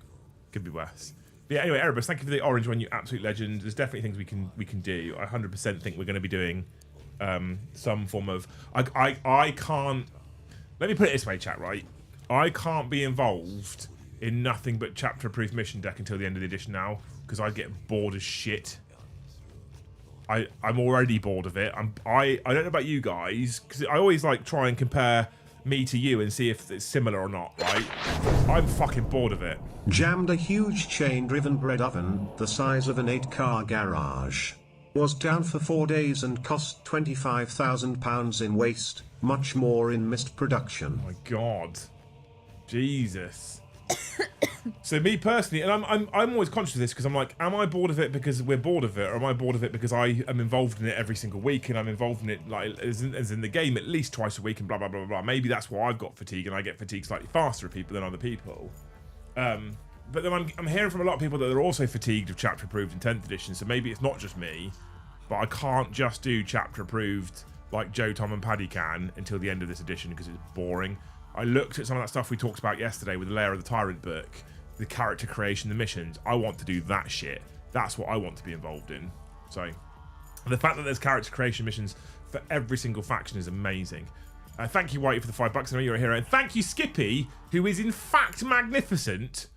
Could be worse. But yeah, anyway, Erebus, thank you for the orange one, you absolute legend. There's definitely things we can do. I 100% think we're going to be doing some form of... I can't... Let me put it this way, chat, right? I can't be involved in nothing but chapter-approved mission deck until the end of the edition now, because I get bored as shit. I'm already bored of it. I don't know about you guys, because I always like try and compare me to you and see if it's similar or not, right? I'm fucking bored of it. Jammed a huge chain-driven bread oven, the size of an 8-car garage. Was down for 4 days and cost £25,000 in waste, much more in missed production. Oh my God. Jesus. So me personally, and I'm always conscious of this because I'm like, am I bored of it because we're bored of it, or am I bored of it because I am involved in it every single week and I'm involved in it like as in the game at least twice a week and blah blah blah blah blah. Maybe that's why I've got fatigue and I get fatigue slightly faster with people than other people. But then I'm hearing from a lot of people that they're also fatigued of chapter approved in 10th edition, so maybe it's not just me. but I can't just do chapter approved like Joe, Tom, and Paddy can until the end of this edition because it's boring. I looked at some of that stuff we talked about yesterday with the Lair of the Tyrant book, the character creation, the missions. I want to do that shit. That's what I want to be involved in. So the fact that there's character creation missions for every single faction is amazing. Thank you, Whitey, for the $5. I know you're a hero. And thank you, Skippy, who is in fact magnificent,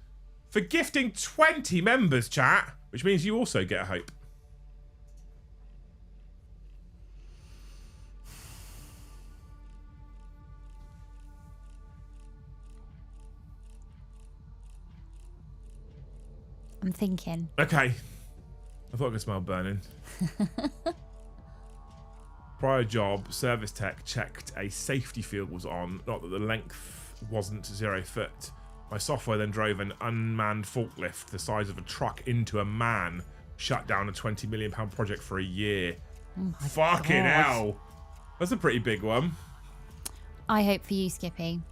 for gifting 20 members, chat, which means you also get a hope. I'm thinking. Okay. I thought I could smell burning. Prior job, service tech checked a safety field was on, not that the length wasn't 0 foot. My software then drove an unmanned forklift the size of a truck into a man, shut down a £20 million project for a year. Oh my Fucking God. hell. That's a pretty big one. I hope for you, Skippy.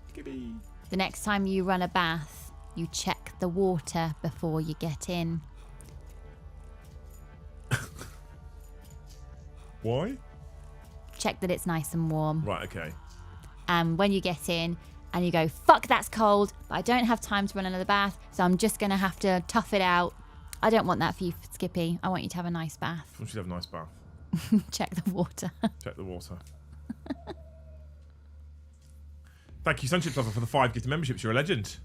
Skippy. The next time you run a bath, you check the water before you get in. Why? Check that it's nice and warm. Right, okay. And when you get in and you go, fuck, that's cold, but I don't have time to run another bath, so I'm just going to have to tough it out. I don't want that for you, Skippy. I want you to have a nice bath. I want you to have a nice bath. Check the water. Check the water. Thank you, Sunship Lover, for the 5 gifted memberships. You're a legend.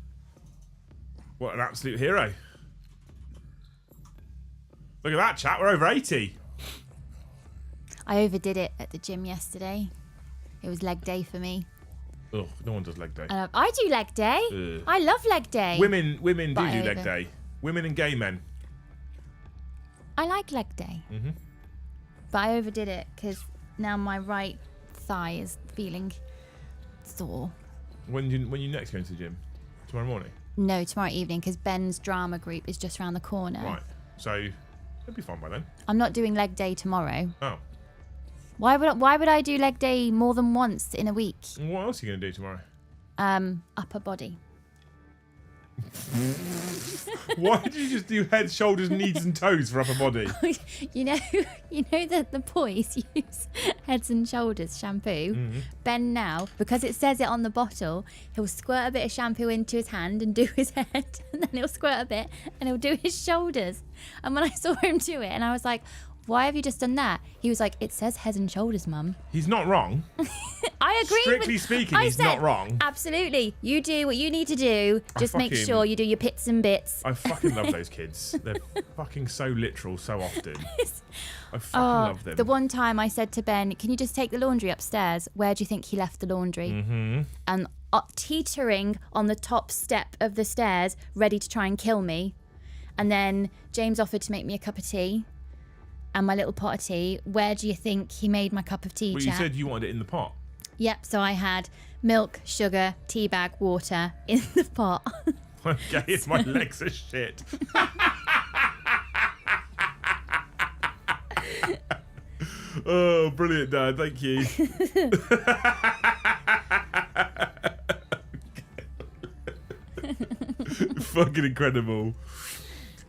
What an absolute hero. Look at that, chat. We're over 80. I overdid it at the gym yesterday. It was leg day for me. Ugh, no one does leg day. I do leg day. Ugh. I love leg day. Women do But do I leg over- day. Women and gay men. I like leg day. Mm-hmm. But I overdid it because now my right thigh is feeling sore. When you next going to the gym? Tomorrow morning? No, tomorrow evening because Ben's drama group is just around the corner. Right. So it'll be fine by then. I'm not doing leg day tomorrow. Oh. Why would I do leg day more than once in a week? What else are you going to do tomorrow? Upper body. Why did you just do head, shoulders, knees and toes for upper body? you know that the boys use Heads and Shoulders shampoo. Mm-hmm. Ben now, because it says it on the bottle, he'll squirt a bit of shampoo into his hand and do his head, and then he'll squirt a bit and he'll do his shoulders. And when I saw him do it, and I was like, why have you just done that? He was like, it says Head and Shoulders, Mum. He's not wrong. I agree. Strictly speaking, I he's said, not wrong. Absolutely. You do what you need to do. Just make sure you do your pits and bits. I fucking love those kids. They're fucking so literal so often. I fucking love them. The one time I said to Ben, can you just take the laundry upstairs? Where do you think he left the laundry? Mm-hmm. And teetering on the top step of the stairs, ready to try and kill me. And then James offered to make me a cup of tea. And my little pot of tea. Where do you think he made my cup of tea, Well, you chat? said you wanted it in the pot. Yep, so I had milk, sugar, tea bag, water in the pot. Okay, it's my legs are shit. Oh, brilliant, Dad. Thank you. Fucking incredible.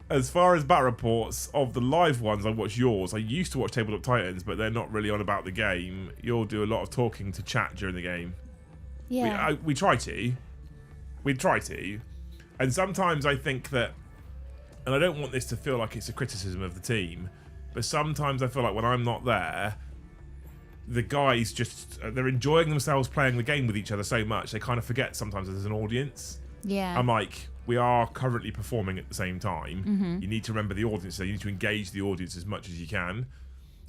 As far as battle reports of the live ones, I watch yours. I used to watch Tabletop Titans, but they're not really on about the game. You'll do a lot of talking to chat during the game. Yeah. We try to. We try to. And sometimes I think that, and I don't want this to feel like it's a criticism of the team, but sometimes I feel like when I'm not there, the guys just, they're enjoying themselves playing the game with each other so much, they kind of forget sometimes there's an audience. Yeah. I'm like, we are currently performing at the same time. Mm-hmm. You need to remember the audience, so you need to engage the audience as much as you can.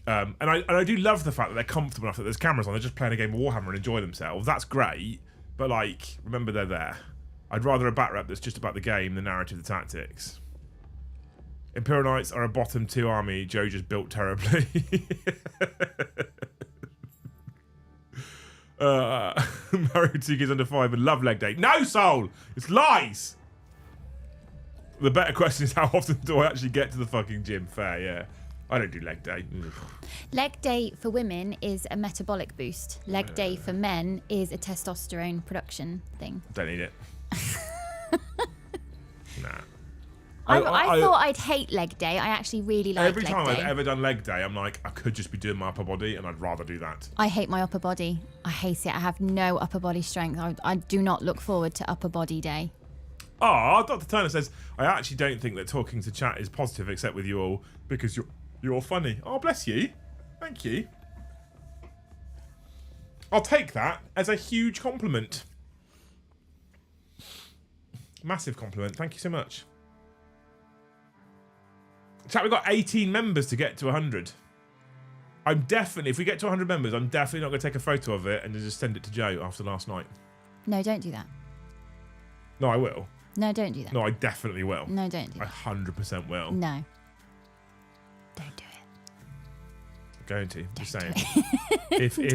And I do love the fact that they're comfortable enough that there's cameras on, they're just playing a game of Warhammer and enjoy themselves. That's great, but like, remember they're there. I'd rather a bat rep that's just about the game, the narrative, the tactics. Imperial Knights are a bottom 2 army Joe just built terribly. Mario 2 kids under 5 and love leg day. No, Soul! It's lies! The better question is, how often do I actually get to the fucking gym? Fair, yeah. I don't do leg day. Leg day for women is a metabolic boost. Leg day for men is a testosterone production thing. Don't need it. Nah. I thought I'd hate leg day. I actually really like every leg time day. I've ever done leg day, I'm like, I could just be doing my upper body, and I'd rather do that. I hate my upper body. I hate it. I have no upper body strength. I do not look forward to upper body day. Oh, Dr. Turner says, I actually don't think that talking to chat is positive except with you all because you're all funny. Oh, bless you. Thank you. I'll take that as a huge compliment. Massive compliment. Thank you so much. Chat, we've got 18 members to get to 100. I'm definitely, if we get to 100 members, I'm definitely not going to take a photo of it and then just send it to Joe after last night. No, don't do that. No, I will. No, don't do that. No, I definitely will. No, don't do I that. 100% will. No. Don't do it. I'm going to. Just saying.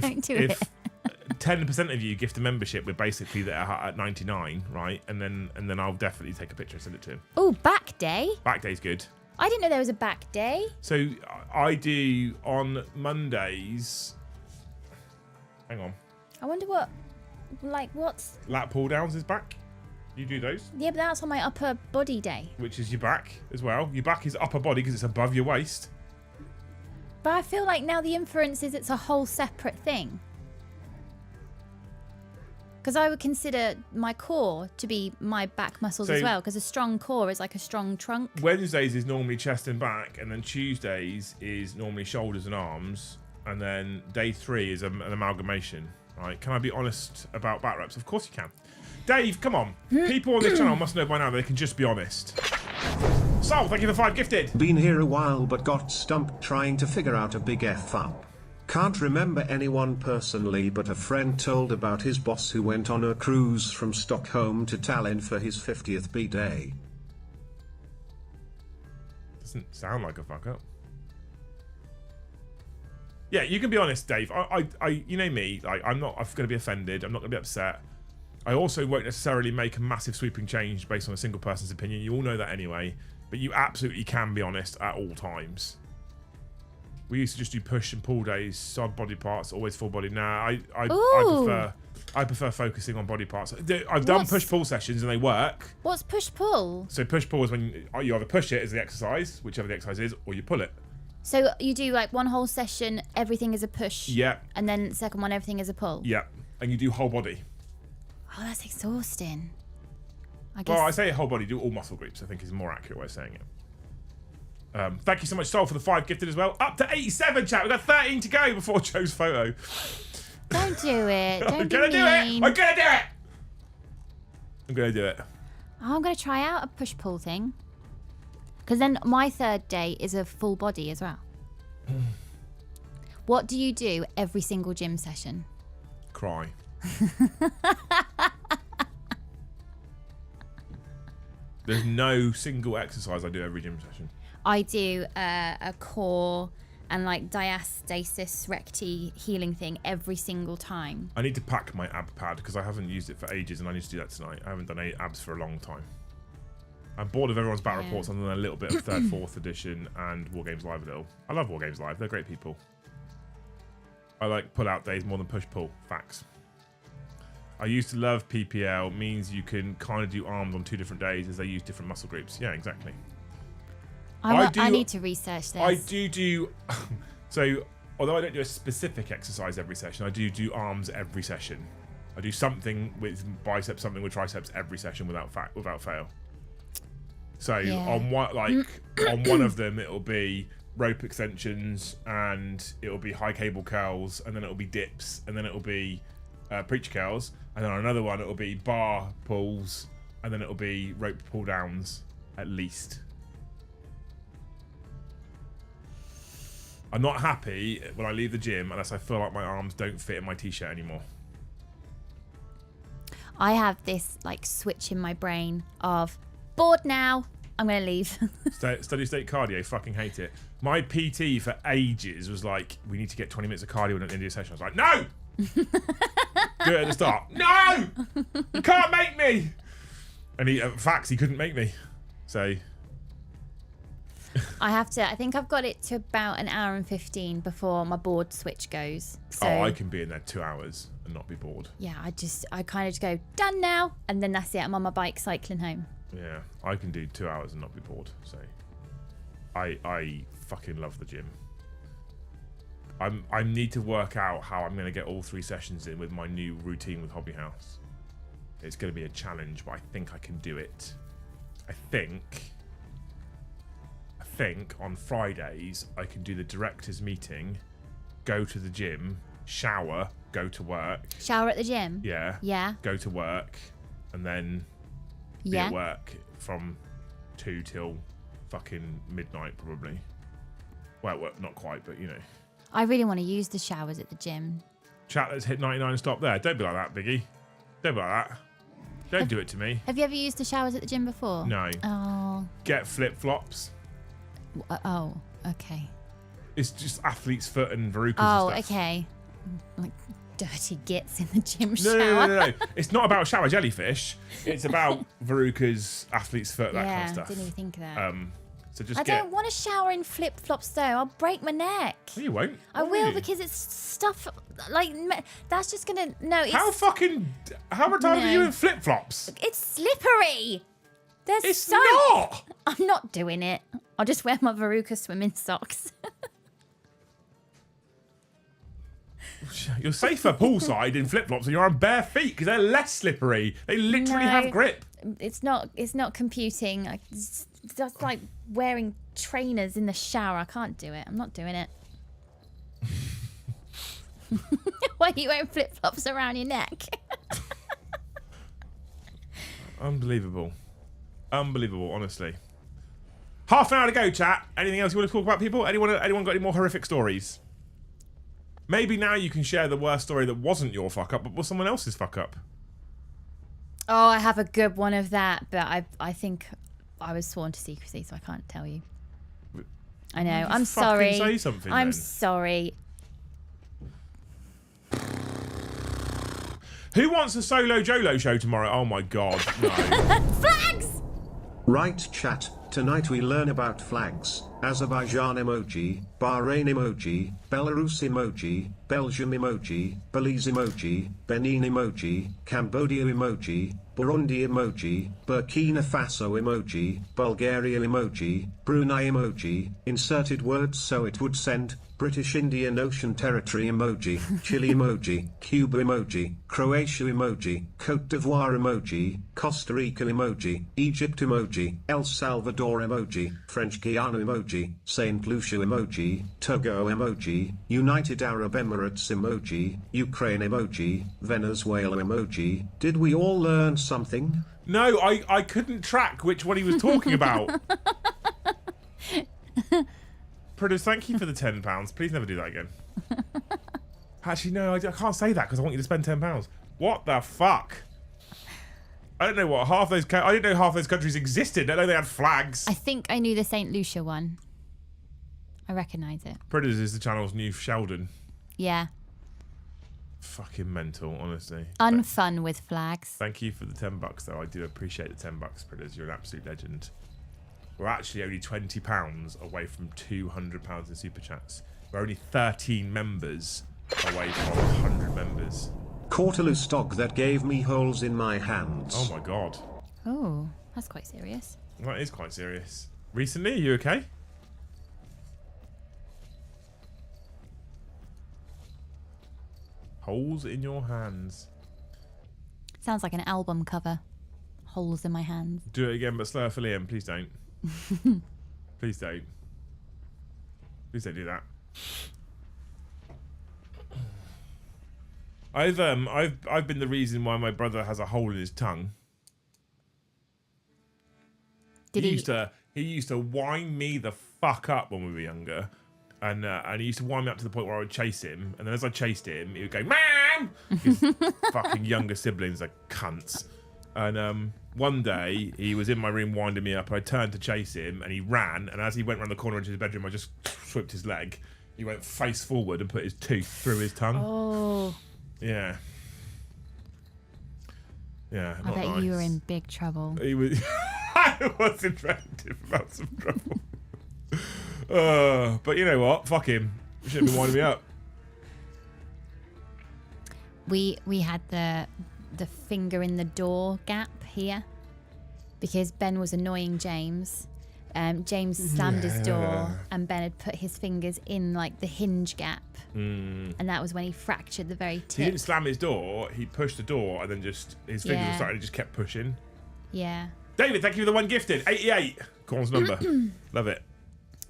Don't do it. 10% of you gift a membership, we're basically there at 99, right? And then I'll definitely take a picture and send it to him. Oh, back day? Back day's good. I didn't know there was a back day. So I do on Mondays. Hang on. I wonder what's... Lat pull downs is back. You do those, Yeah, but that's on my upper body day. which is your back as well. Your back is upper body because it's above your waist. But I feel like now the inference is it's a whole separate thing. Because I would consider my core to be my back muscles So- as well. Because a strong core is like a strong trunk. Wednesdays is normally chest and back, and then Tuesdays is normally shoulders and arms, and then day 3 is an amalgamation. Right? Can I be honest about back reps? Of course you can. Dave, come on. People on this channel must know by now they can just be honest. Sol, thank you for 5 gifted. Been here a while but got stumped trying to figure out a big F up. Can't remember anyone personally, but a friend told about his boss who went on a cruise from Stockholm to Tallinn for his 50th B-day. Doesn't sound like a fuck up. Yeah, you can be honest, Dave. I you know me. Like, I'm not going to be offended. I'm not going to be upset. I also won't necessarily make a massive sweeping change based on a single person's opinion. You all know that anyway. But you absolutely can be honest at all times. We used to just do push and pull days, sod body parts, always full body. Nah, I prefer focusing on body parts. I've done push pull sessions and they work. What's push pull? So push pull is when you either push it as the exercise, whichever the exercise is, or you pull it. So you do like one whole session, everything is a push. Yeah. And then the second one, everything is a pull. Yeah. And you do whole body. Oh, that's exhausting. I guess. Well, I say whole body, do all muscle groups, I think is a more accurate way of saying it. Thank you so much, Sol, for the 5 gifted as well. Up to 87, chat. We've got 13 to go before Joe's photo. Don't do it. Don't I'm be gonna do it. mean. I'm gonna do it. I'm gonna do it. Oh, I'm going to try out a push pull thing. Because then my 3rd day is a full body as well. What do you do every single gym session? Cry. There's no single exercise I do every gym session. I do a core and like diastasis recti healing thing every single time. I need to pack my ab pad because I haven't used it for ages and I need to do that tonight. I haven't done any abs for a long time. I'm bored of everyone's battle reports other than a little bit of 3rd, 4th edition and War Games Live a little. I love War Games Live. They're great people. I like pull-out days more than push-pull. Facts. I used to love PPL. Means you can kind of do arms on 2 different days as they use different muscle groups. Yeah, exactly. I need to research this. I do... So, although I don't do a specific exercise every session, I do arms every session. I do something with biceps, something with triceps every session without fail. So on one of them it'll be rope extensions and it'll be high cable curls and then it'll be dips and then it'll be preacher curls and then on another one it'll be bar pulls and then it'll be rope pull downs at least. I'm not happy when I leave the gym unless I feel like my arms don't fit in my t-shirt anymore. I have this like switch in my brain of bored now, I'm going to leave. Steady state cardio, fucking hate it. My PT for ages was like, we need to get 20 minutes of cardio at the end of the session. I was like, no! Do it at the start. No! You can't make me! And he couldn't make me. So... I think I've got it to about an hour and 15 before my board switch goes. So, I can be in there 2 hours and not be bored. Yeah, I kind of just go, done now. And then that's it. I'm on my bike cycling home. Yeah, I can do 2 hours and not be bored. So, I fucking love the gym. I need to work out how I'm going to get all 3 sessions in with my new routine with Hobby House. It's going to be a challenge, but I think I can do it. I think on Fridays I can do the directors meeting, go to the gym, shower, go to work. Shower at the gym? Yeah. Yeah. Go to work, and then be at work from 2 till fucking midnight probably. Well, not quite, but you know. I really want to use the showers at the gym. Chat, let's hit 99 and stop there. Don't be like that, Biggie. Don't be like that. Don't do it to me. Have you ever used the showers at the gym before? No. Oh. Get flip-flops. Oh, okay. It's just athlete's foot and verrucas Oh, and stuff. okay. Like dirty gits in the gym No, shower. no. It's not about shower jellyfish. It's about verrucas, athlete's foot, that kind of Yeah, stuff. didn't even think of that. So just I don't want to shower in flip-flops though. I'll break my neck. No, you won't. I Why? will because it's stuff like that's just gonna it's How much time are you in flip-flops? it's slippery. There's It's so not. I'm not doing it. I'll just wear my Veruca swimming socks. You're safer poolside in flip-flops than you're on bare feet because they're less slippery. They literally No. have grip. It's not computing. It's just like wearing trainers in the shower. I can't do it. I'm not doing it. Why are you wearing flip-flops around your neck? Unbelievable. Unbelievable, honestly. Half an hour to go, chat. Anything else you want to talk about, people? Anyone got any more horrific stories? Maybe now you can share the worst story that wasn't your fuck up, but was someone else's fuck up. Oh, I have a good one of that, but I think I was sworn to secrecy, so I can't tell you. I know. I'm sorry. Say something. I'm then. sorry. Who wants a solo Jolo show tomorrow? Oh my god, no. Flags! Right, chat. Tonight we learn about flags, Azerbaijan emoji, Bahrain emoji, Belarus emoji, Belgium emoji, Belize emoji, Benin emoji, Cambodia emoji, Burundi emoji, Burkina Faso emoji, Bulgaria emoji, Brunei emoji, inserted words so it would send, British Indian Ocean Territory emoji, Chile emoji, Cuba emoji, Croatia emoji, Cote d'Ivoire emoji, Costa Rica emoji, Egypt emoji, El Salvador emoji, French Guiana emoji, Saint Lucia emoji, Togo emoji, United Arab Emirates emoji, Ukraine emoji, Venezuela emoji. Did we all learn something? No, I couldn't track which one he was talking about. Produce, thank you for the £10. Please never do that again. Actually, no, I can't say that because I want you to spend £10. What the fuck? I don't know what half those. I didn't know half those countries existed. I know they had flags. I think I knew the St. Lucia one. I recognise it. Predators is the channel's new Sheldon. Yeah. Fucking mental, honestly. Unfun with flags. Thank you for the $10, though. I do appreciate the $10, Predators. You're an absolute legend. We're actually only £20 away from £200 in super chats. We're only 13 members away from 100 members. Caught a loose dog that gave me holes in my hands. Oh my god. Oh, that's quite serious. That is quite serious. Recently, are you okay? Holes in your hands. Sounds like an album cover. Holes in my hands. Do it again, but slower for Liam. Please don't. Please don't. Please don't do that. I've been the reason why my brother has a hole in his tongue. Did He used to wind me the fuck up when we were younger, and he used to wind me up to the point where I would chase him, and then as I chased him, he would go, "Mom!" His fucking younger siblings are cunts. And one day he was in my room winding me up, and I turned to chase him, and he ran, and as he went around the corner into his bedroom, I just whipped his leg. He went face forward and put his tooth through his tongue. Oh. Yeah. Yeah. I bet you were in big trouble. He was. I was in relative amounts of trouble. But you know what? Fuck him. He shouldn't be winding me up. We had the finger in the door gap here. because Ben was annoying James. James slammed his door, and Ben had put his fingers in like the hinge gap, and that was when he fractured the very tip. He didn't slam his door. He pushed the door, and then just his fingers were starting. He just kept pushing. Yeah. David, thank you for the one gifted. 88. Corn's number. Love it.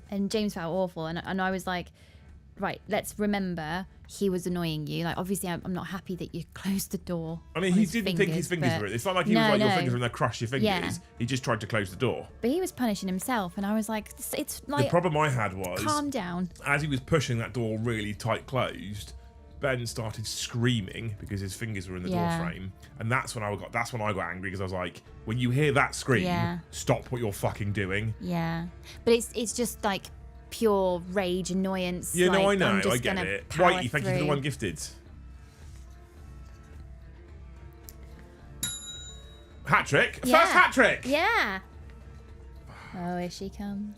And James felt awful, and I was like, right, let's remember he was annoying you. Like, obviously, I'm not happy that you closed the door. I mean, he didn't think his fingers were in. It's not like he was like, your fingers are going to crush your fingers. Yeah. He just tried to close the door. But he was punishing himself, and I was like, it's like... The problem I had was... Calm down. As he was pushing that door really tight closed, Ben started screaming because his fingers were in the door frame. And that's when I got angry, because I was like, when you hear that scream, stop what you're fucking doing. Yeah. But it's just like... pure rage, annoyance. Yeah, like, no, I know, I get it. Whitey, thank you for the one gifted. Hat trick? Yeah. First hat trick! Yeah. Oh, here she comes.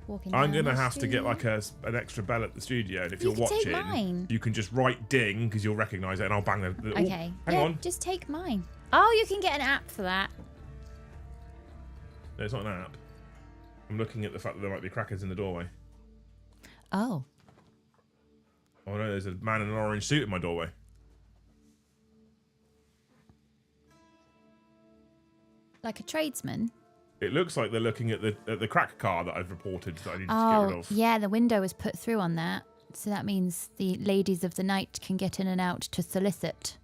Walking I'm down going to the have to get street. like an extra bell at the studio, and if You you're can take watching, mine. you can just write ding, because you'll recognise it, and I'll bang the... Okay. Hang on. Just take mine. Oh, you can get an app for that. No, it's not an app. I'm looking at the fact that there might be crackers in the doorway. Oh. Oh no, there's a man in an orange suit in my doorway. Like a tradesman? It looks like they're looking at the crack car that I've reported that I need to get rid of. Yeah, the window was put through on that. So that means the ladies of the night can get in and out to solicit.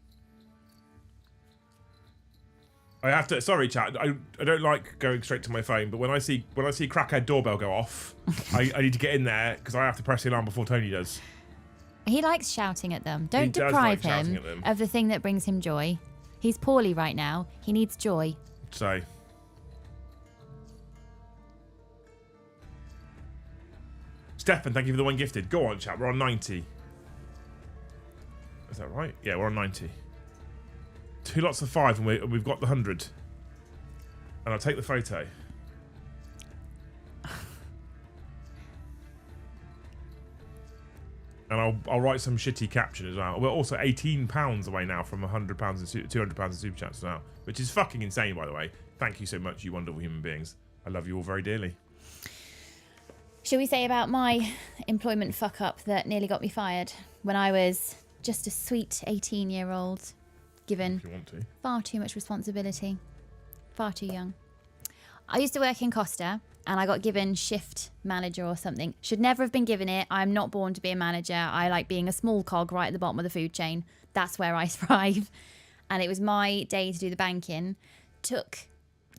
I have to. Sorry, chat. I don't like going straight to my phone, but when I see crackhead doorbell go off, I need to get in there because I have to press the alarm before Tony does. He likes shouting at them. Don't does deprive like shouting him at them. of the thing that brings him joy. He's poorly right now. He needs joy. So. Stefan, thank you for the one gifted. Go on, chat. We're on 90. Is that right? Yeah, we're on 90. 2 lots of 5, and we've got the 100. And I'll take the photo. And I'll write some shitty caption as well. We're also £18 away now from £100 and £200 in super chats as well, which is fucking insane, by the way. Thank you so much, you wonderful human beings. I love you all very dearly. Shall we say about my employment fuck up that nearly got me fired when I was just a sweet 18-year-old, given If you want to. far too much responsibility, far too young. I used to work in Costa, and I got given shift manager or something. Should never have been given it. I'm not born to be a manager. I like being a small cog right at the bottom of the food chain. That's where I thrive. And it was my day to do the banking. Took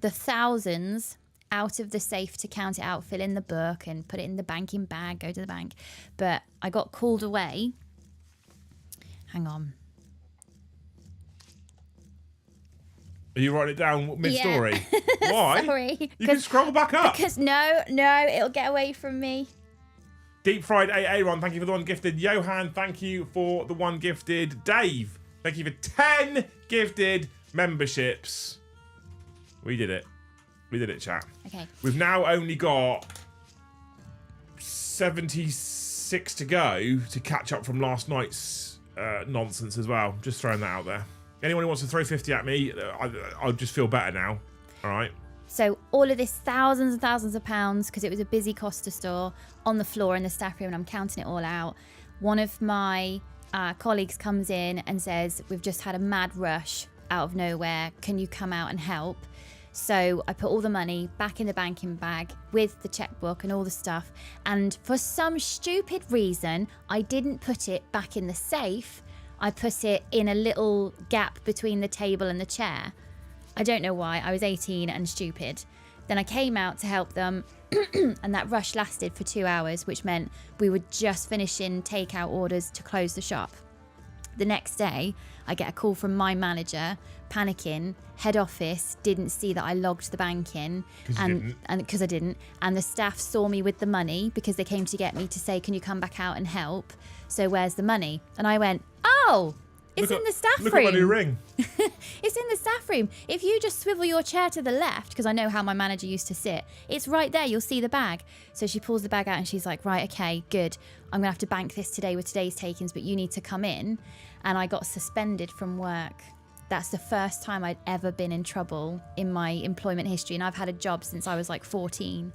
the thousands out of the safe to count it out, fill in the book and put it in the banking bag, go to the bank. But I got called away. Hang on. Are you writing it down mid-story? Yeah. Why? Sorry. You can scroll back up. Because no, it'll get away from me. Deep Fried AA1, thank you for the one gifted. Johan, thank you for the one gifted. Dave, thank you for 10 gifted memberships. We did it. We did it, chat. Okay. We've now only got 76 to go to catch up from last night's nonsense as well. Just throwing that out there. Anyone who wants to throw 50 at me, I'll just feel better now. All right. So all of this, thousands and thousands of pounds, because it was a busy Costa store, on the floor in the staff room, and I'm counting it all out. One of my colleagues comes in and says, we've just had a mad rush out of nowhere. Can you come out and help? So I put all the money back in the banking bag with the checkbook and all the stuff. And for some stupid reason, I didn't put it back in the safe. I put it in a little gap between the table and the chair. I don't know why. I was 18 and stupid. Then I came out to help them, and that rush lasted for 2 hours, which meant we were just finishing takeout orders to close the shop. The next day, I get a call from my manager, panicking. Head office didn't see that I logged the bank in, and because I didn't, and the staff saw me with the money because they came to get me to say, can you come back out and help? So where's the money? And I went, oh, it's in the staff room. Look at my new ring. It's in the staff room. If you just swivel your chair to the left, because I know how my manager used to sit, it's right there. You'll see the bag. So she pulls the bag out and she's like, right, okay, good. I'm going to have to bank this today with today's takings, but you need to come in. And I got suspended from work that's the first time I'd ever been in trouble in my employment history. And I've had a job since I was like 14.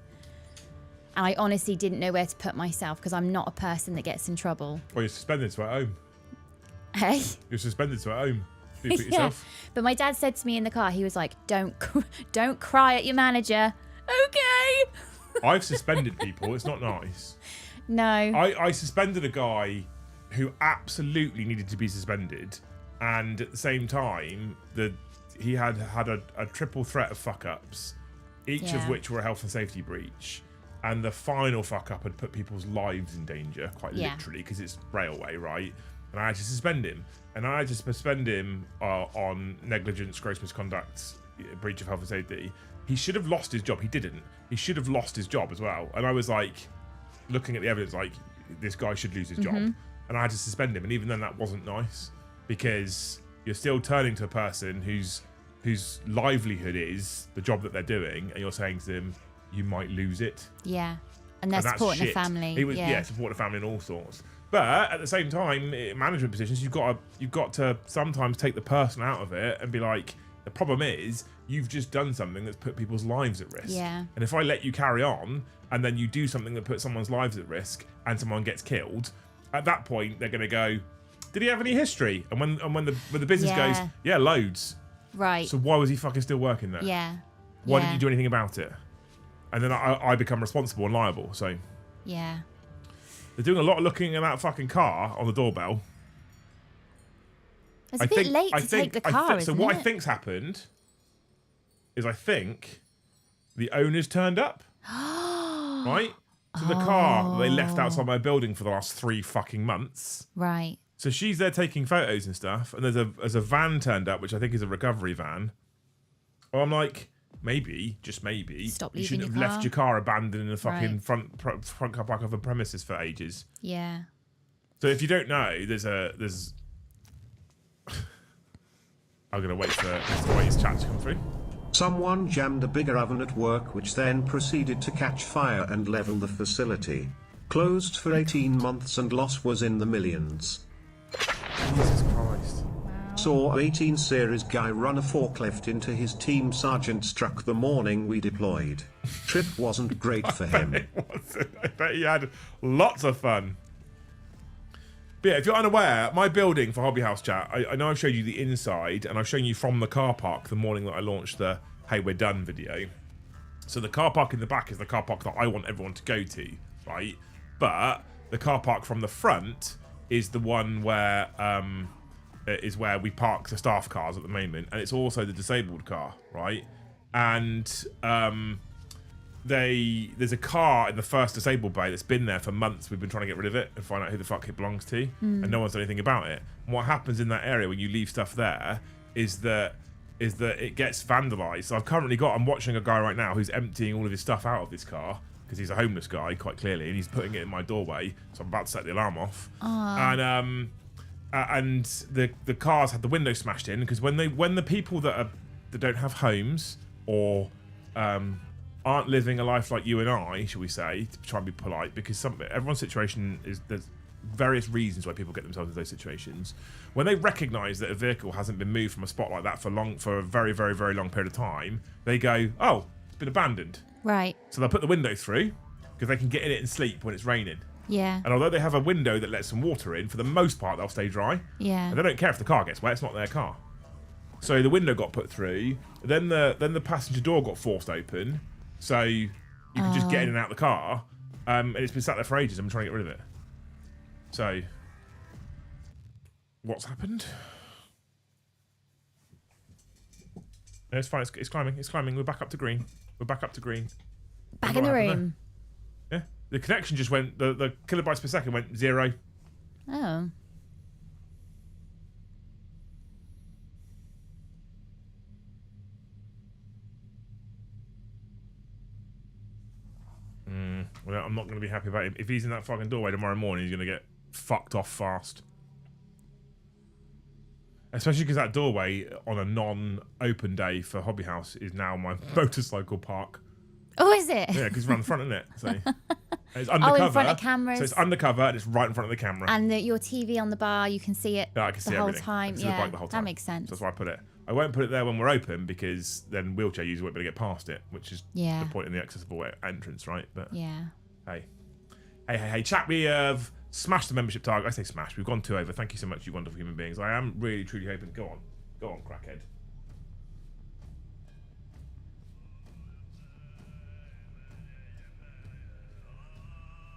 And I honestly didn't know where to put myself because I'm not a person that gets in trouble. Well, you're suspended, so at home. Hey? You're suspended, so at home. You put yourself. But my dad said to me in the car, he was like, don't cry at your manager. Okay. I've suspended people. It's not nice. No. I suspended a guy who absolutely needed to be suspended. And at the same time, he had a triple threat of fuck-ups, each of which were a health and safety breach. And the final fuck-up had put people's lives in danger, quite literally, because it's railway, right? And I had to suspend him. And I had to suspend him on negligence, gross misconduct, breach of health and safety. He should have lost his job. He didn't. He should have lost his job as well. And I was like, looking at the evidence, like, this guy should lose his job. And I had to suspend him. And even then, that wasn't nice. Because you're still turning to a person whose livelihood is the job that they're doing. And you're saying to them, you might lose it. Yeah. And they're supporting the family. He was, supporting the family in all sorts. But at the same time, in management positions, you've got to sometimes take the person out of it and be like, the problem is you've just done something that's put people's lives at risk. Yeah. And if I let you carry on and then you do something that puts someone's lives at risk and someone gets killed, at that point they're going to go, did he have any history? And when the business goes, yeah, loads. Right. So why was he fucking still working there? Yeah. Why didn't you do anything about it? And then I become responsible and liable. So yeah. They're doing a lot of looking at that fucking car on the doorbell. It's a bit late to take the car, so what I think's happened is I think the owners turned up. Right? So the car that they left outside my building for the last 3 fucking months. Right. So she's there taking photos and stuff, and there's a van turned up, which I think is a recovery van. Well, I'm like, maybe, just maybe, you shouldn't have left your car abandoned in the fucking front car park of a premises for ages. Yeah. So if you don't know, there's I'm gonna wait for his chat to come through. Someone jammed a bigger oven at work, which then proceeded to catch fire and level the facility. Closed for 18 months and loss was in the millions. Jesus Christ. Wow. Saw 18 series guy run a forklift into his team sergeant's truck the morning we deployed. Trip wasn't great for him. I bet he had lots of fun. But yeah, if you're unaware, my building for Hobby House Chat, I know I've showed you the inside, and I've shown you from the car park the morning that I launched the Hey We're Done video. So the car park in the back is the car park that I want everyone to go to, right? But the car park from the front is the one where we park the staff cars at the moment, and it's also the disabled car, right? And there's a car in the first disabled bay that's been there for months. We've been trying to get rid of it and find out who the fuck it belongs to, and no one's done anything about it. And what happens in that area when you leave stuff there is that it gets vandalized. So I'm watching a guy right now who's emptying all of his stuff out of this car because he's a homeless guy, quite clearly, and he's putting it in my doorway. So I'm about to set the alarm off. And the cars had the window smashed in because when the people that don't have homes or aren't living a life like you and I, shall we say, to try and be polite, because everyone's situation there's various reasons why people get themselves into those situations. When they recognise that a vehicle hasn't been moved from a spot like that for a very, very, very long period of time, they go, oh, it's been abandoned. Right. So they'll put the window through because they can get in it and sleep when it's raining. Yeah. And although they have a window that lets some water in, for the most part they'll stay dry. Yeah. And they don't care if the car gets wet, it's not their car. So the window got put through, then the passenger door got forced open, so you can just get in and out of the car, and it's been sat there for ages. I'm trying to get rid of it. So, what's happened? No, it's fine. It's climbing. It's climbing. We're back up to green. Back in the room. Yeah. The connection just went. The kilobytes per second went 0. Oh. Well, I'm not going to be happy about him. If he's in that fucking doorway tomorrow morning, he's going to get fucked off fast. Especially because that doorway on a non-open day for Hobby House is now my motorcycle park. Oh, is it? Yeah, because it's around the front, isn't it? So it's undercover. Oh, in front of cameras. So it's undercover and it's right in front of the camera. And your TV on the bar, you can see it yeah, I can see the whole everything. time. I can see the bike the whole time. That makes sense. So that's why I put it. I won't put it there when we're open because then wheelchair users won't be able to get past it, which is the point in the accessible entrance, right? But hey, chat, we have smashed the membership target. I say smashed. We've gone 2 over. Thank you so much, you wonderful human beings. I am really, truly hoping. Go on, crackhead.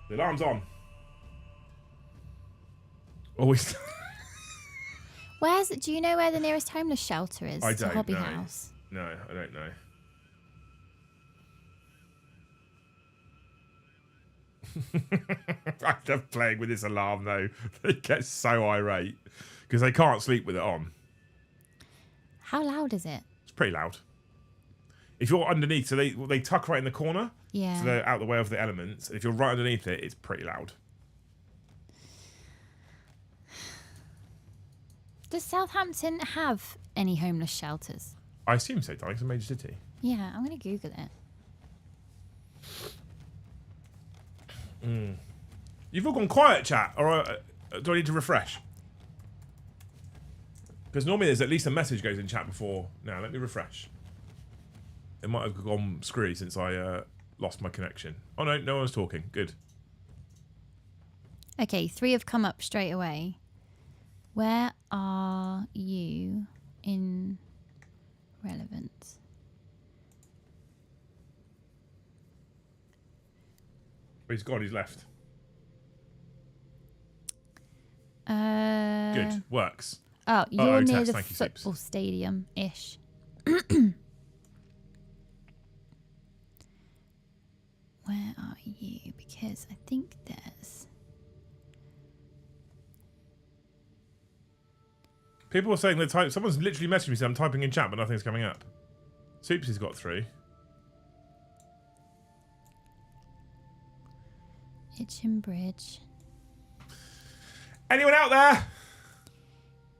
The alarm's on. Always. Do you know where the nearest homeless shelter is? I don't to Hobby know. House. No, I don't know. I love playing with this alarm though. They get so irate because they can't sleep with it on. How loud is it? It's pretty loud. If you're underneath, so they tuck right in the corner. Yeah. So they're out the way of the elements. If you're right underneath it, it's pretty loud. Does Southampton have any homeless shelters? I assume so, darling. It's a major city. Yeah, I'm going to Google it. You've all gone quiet, chat. Or do I need to refresh? Because normally there's at least a message goes in chat before. Now, let me refresh. It might have gone screwy since I lost my connection. Oh, no one's talking. Good. Okay, 3 have come up straight away. Where are you in relevance? He's gone. He's left. Good. Works. Oh, you're near the Thank you, football stadium-ish. Where are you? Because I think there's... People are saying that someone's literally messaged me saying I'm typing in chat, but nothing's coming up. Soups has got through. Itchen Bridge. Anyone out there?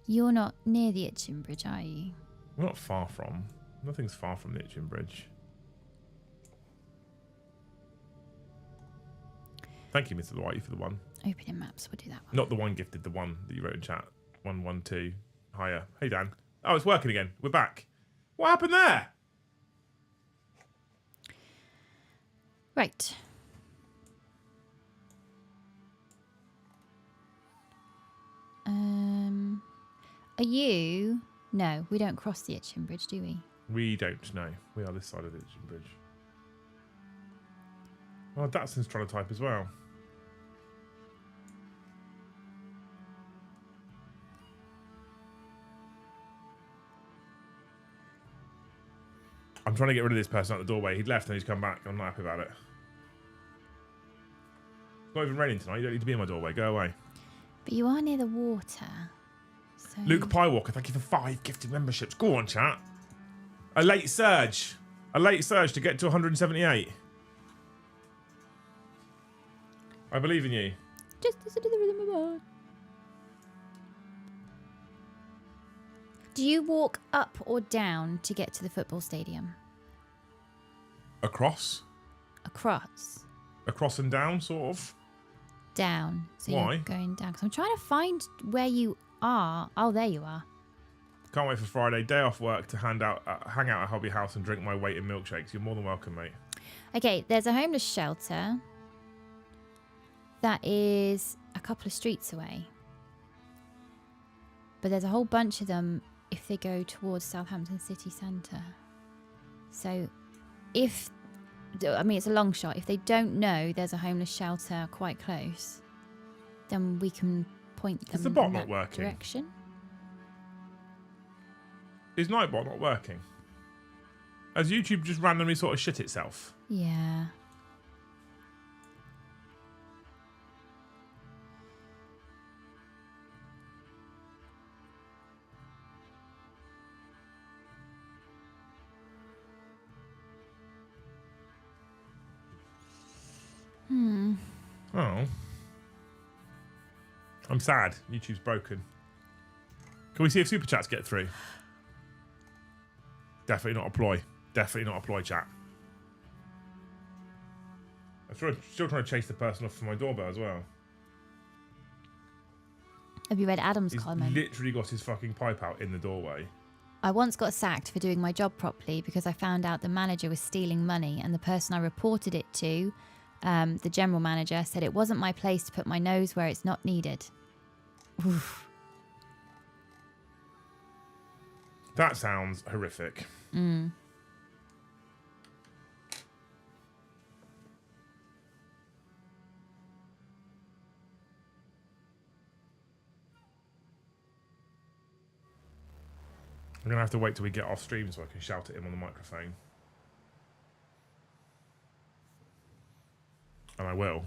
You're not near the Itchen Bridge, are you? We're not far from. Nothing's far from the Itchen Bridge. Thank you, Mr. Whitey, for the one. Opening maps, we'll do that one. Not the one gifted, the one that you wrote in chat. 112. Higher. Hey, Dan. Oh, it's working again. We're back. What happened there? Right. Are you... No, we don't cross the Itchen Bridge, do we? We don't know. We are this side of the Itchen Bridge. Oh, Datson's trying to type as well. I'm trying to get rid of this person out the doorway. He'd left and he's come back. I'm not happy about it. It's not even raining tonight. You don't need to be in my doorway. Go away. But you are near the water. So... Luke Piewalker, thank you for 5 gifted memberships. Go on, chat. A late surge. A late surge to get to 178. I believe in you. Just listen to the rhythm of my heart. Do you walk up or down to get to the football stadium? Across? Across. Across and down, sort of? Down. So Why? you're going down. Because I'm trying to find where you are. Oh, there you are. Can't wait for Friday. Day off work to hang out at Hobby House and drink my weight in milkshakes. You're more than welcome, mate. Okay, there's a homeless shelter that is a couple of streets away. But there's a whole bunch of them if they go towards Southampton city centre. So if... I mean, it's a long shot. If they don't know there's a homeless shelter quite close, then we can point them Is the bot in not that working? direction. Is Nightbot not working? Has YouTube just randomly sort of shit itself? Yeah. Oh. I'm sad. YouTube's broken. Can we see if super chats get through? Definitely not a ploy. Definitely not a ploy, chat. I'm still trying to chase the person off from my doorbell as well. Have you read Adam's He's comment? literally got his fucking pipe out in the doorway. I once got sacked for doing my job properly because I found out the manager was stealing money, and the person I reported it to, the general manager, said it wasn't my place to put my nose where it's not needed. Oof. That sounds horrific. Mm. I'm going to have to wait till we get off stream so I can shout at him on the microphone. And I will.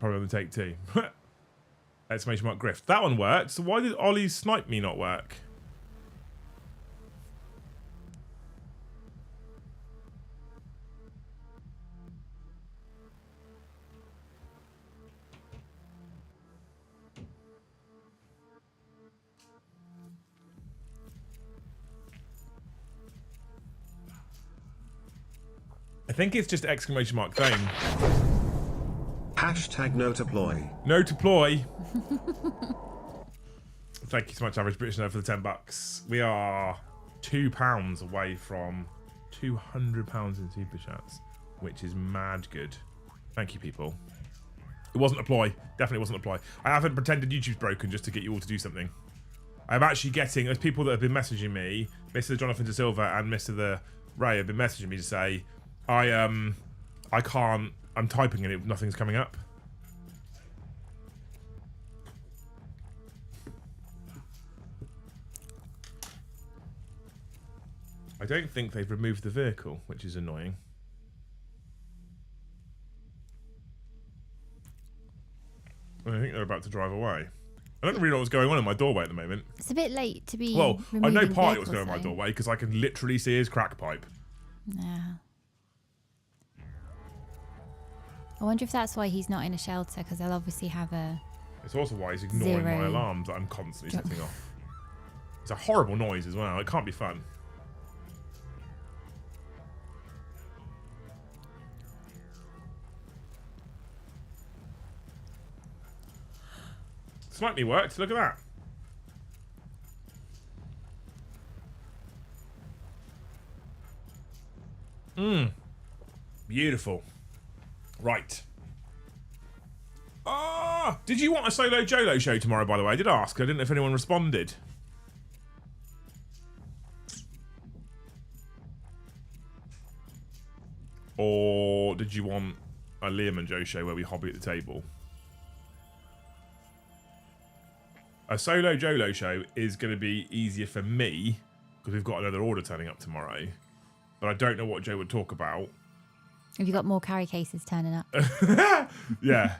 Probably on the take two. Exclamation mark grift. That one worked. So why did Ollie's snipe me not work? I think it's just exclamation mark thing. Hashtag no deploy. No deploy. Thank you so much, Average British Nerd, for the $10. We are £2 away from £200 in super chats, which is mad good. Thank you, people. It wasn't a ploy. Definitely wasn't a ploy. I haven't pretended YouTube's broken just to get you all to do something. I'm actually getting, there's people that have been messaging me, Mr. Jonathan De Silva and Mr. The Ray have been messaging me to say, I can't, I'm typing and nothing's coming up. I don't think they've removed the vehicle, which is annoying. I think they're about to drive away. I don't really know what's going on in my doorway at the moment. It's a bit late to be. Well, I know partly what's vehicles, going on in my though. doorway because I can literally see his crack pipe. Yeah. I wonder if that's why he's not in a shelter, because they'll obviously have a. It's also why he's ignoring my Zero. alarms that I'm constantly setting off. It's a horrible noise as well. It can't be fun. Slightly worked. Look at that. Beautiful. Right. Ah! Did you want a solo Jolo show tomorrow, by the way? I did ask. I didn't know if anyone responded. Or did you want a Liam and Joe show where we hobby at the table? A solo Jolo show is going to be easier for me because we've got another order turning up tomorrow. But I don't know what Joe would talk about. Have you got more carry cases turning up? Yeah.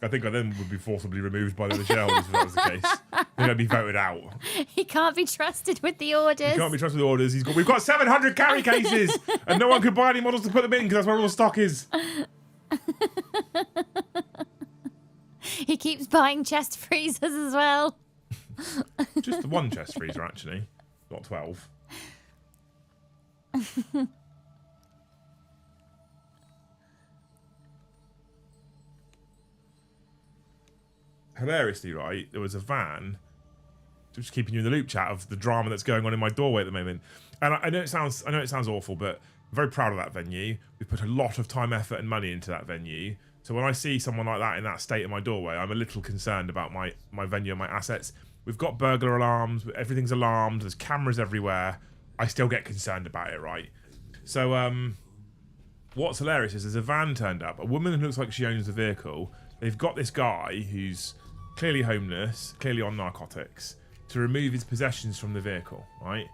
I think I then would be forcibly removed by the other shareholders if that was the case. I think I'd be voted out. He can't be trusted with the orders. He can't be trusted with orders. We've got 700 carry cases and no one could buy any models to put them in because that's where all the stock is. He keeps buying chest freezers as well. Just the one chest freezer, actually. Not 12. Hilariously, right, there was a van, just keeping you in the loop, chat, of the drama that's going on in my doorway at the moment. And I know it sounds awful, but I'm very proud of that venue. We've put a lot of time, effort, and money into that venue. So when I see someone like that in that state in my doorway, I'm a little concerned about my venue and my assets. We've got burglar alarms, everything's alarmed, there's cameras everywhere. I still get concerned about it, right? So what's hilarious is there's a van turned up, a woman who looks like she owns the vehicle. They've got this guy who's clearly homeless, clearly on narcotics, to remove his possessions from the vehicle, right?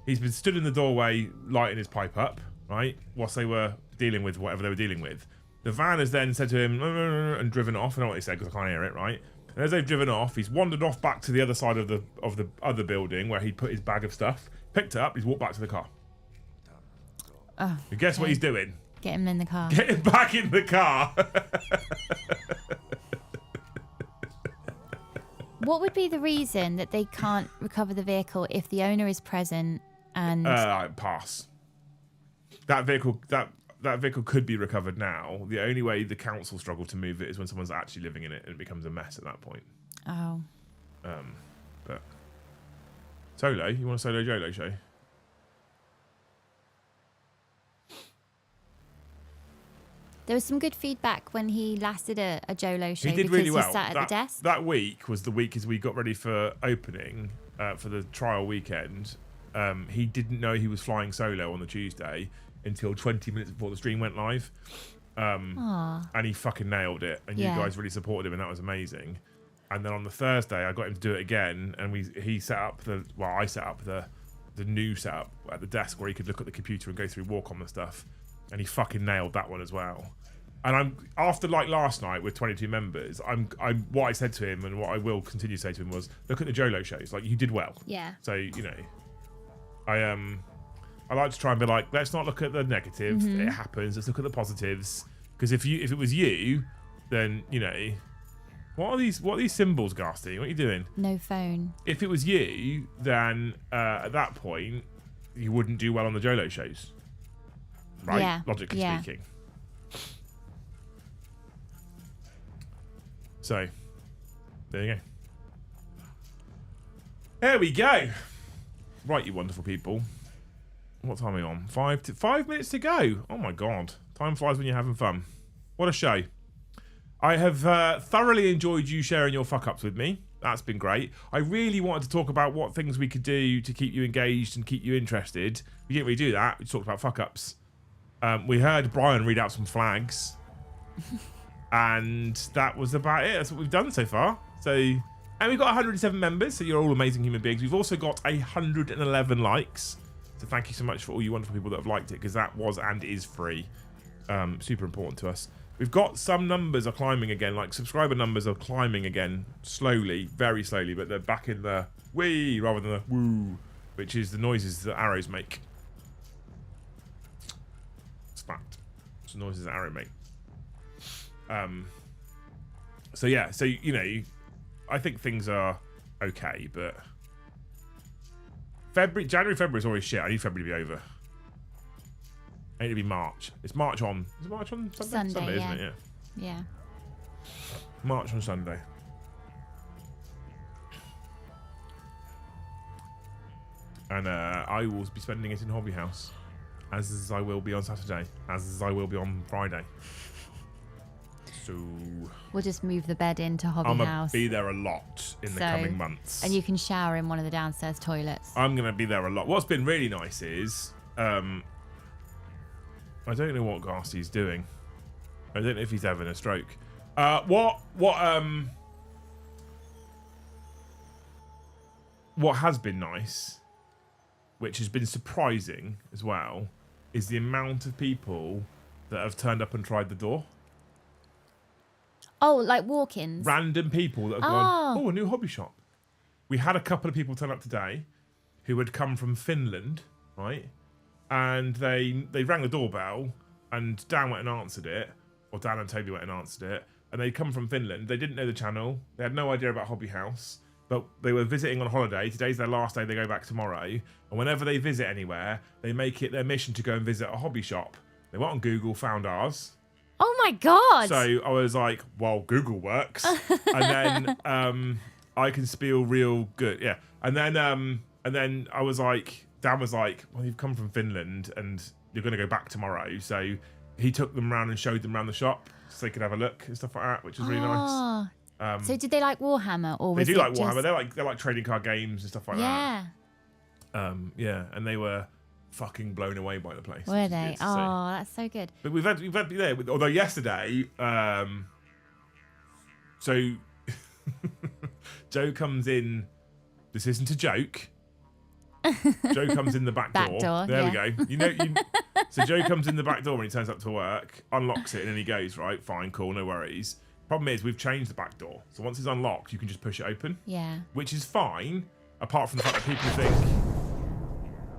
He's been stood in the doorway lighting his pipe up, right, whilst they were dealing with whatever they were dealing with. The van has then said to him, and driven off. I know what he said because I can't hear it, right? And as they've driven off, he's wandered off back to the other side of the other building where he'd put his bag of stuff, picked it up, he's walked back to the car. Oh, And guess what okay. he's doing? Get him in the car. Get him back in the car. What would be the reason that they can't recover the vehicle if the owner is present and... Pass. That vehicle could be recovered now. The only way the council struggle to move it is when someone's actually living in it and it becomes a mess at that point. Oh. But solo, you want a solo Jolo show? There was some good feedback when he last did a Jolo show. He did really well. He sat at the desk. That week was the week as we got ready for opening for the trial weekend. He didn't know he was flying solo on the Tuesday until 20 minutes before the stream went live. And he fucking nailed it. And you guys really supported him, and that was amazing. And then on the Thursday, I got him to do it again, and I set up the new setup at the desk where he could look at the computer and go through Warhammer and stuff. And he fucking nailed that one as well. And I'm after like last night with 22 members, what I said to him and what I will continue to say to him was, look at the Jolo shows. Like, you did well. Yeah. So, you know, I like to try and be like, let's not look at the negatives. It happens. Let's look at the positives. Because if it was you, then, you know, what are these symbols, Ghasty? What are you doing? No phone. If it was you, then at that point you wouldn't do well on the Jolo shows. Right? Yeah. Logically speaking. So, there you go. There we go. Right, you wonderful people. What time are we on? 5 minutes to go. Oh my god. Time flies when you're having fun. What a show. I have thoroughly enjoyed you sharing your fuck-ups with me. That's been great. I really wanted to talk about what things we could do to keep you engaged and keep you interested. We didn't really do that. We talked about fuck-ups. We heard Brian read out some flags. And that was about it. That's what we've done so far. And we've got 107 members, so you're all amazing human beings. We've also got 111 likes. So thank you so much for all you wonderful people that have liked it, because that was and is free. Super important to us. We've got some numbers are climbing again, like subscriber numbers are climbing again, slowly, very slowly, but they're back in the wee rather than the woo, which is the noises that arrows make. It's fact. It's the noises that arrows make. So yeah, so you know, I think things are okay, but January, February is always shit. I need February to be over. I need to be March. It's March on. Is it March on Sunday? Sunday, yeah. Isn't it? Yeah. March on Sunday. And I will be spending it in Hobby House, as I will be on Saturday, as I will be on Friday. So we'll just move the bed into Hobby I'm House. gonna be there a lot in the coming months. And you can shower in one of the downstairs toilets. I'm gonna be there a lot. What's been really nice is I don't know what Garsty's doing. I don't know if he's having a stroke. What has been nice, which has been surprising as well, is the amount of people that have turned up and tried the door. Oh, like walk-ins? Random people that have gone, oh, a new hobby shop. We had a couple of people turn up today who had come from Finland, right? And they rang the doorbell, and Dan went and answered it, or Dan and Toby went and answered it, and they'd come from Finland. They didn't know the channel. They had no idea about Hobby House, but they were visiting on holiday. Today's their last day. They go back tomorrow. And whenever they visit anywhere, they make it their mission to go and visit a hobby shop. They went on Google, found ours. Oh my God. So I was like, well, Google works. And then I can spiel real good. Yeah. And then I was like, Dan was like, well, you've come from Finland and you're going to go back tomorrow. So he took them around and showed them around the shop so they could have a look and stuff like that, which was really nice. So did they like Warhammer, or they was do it like Warhammer? just... They're like trading card games and stuff like that. Yeah, and they were fucking blown away by the place. Were they? Oh, that's so good. But we've had there. Although yesterday, so Joe comes in. This isn't a joke. Joe comes in the back door. There we go. So Joe comes in the back door when he turns up to work, unlocks it, and then he goes, right, fine, cool, no worries. Problem is, we've changed the back door. So once it's unlocked, you can just push it open. Yeah. Which is fine, apart from the fact that people think...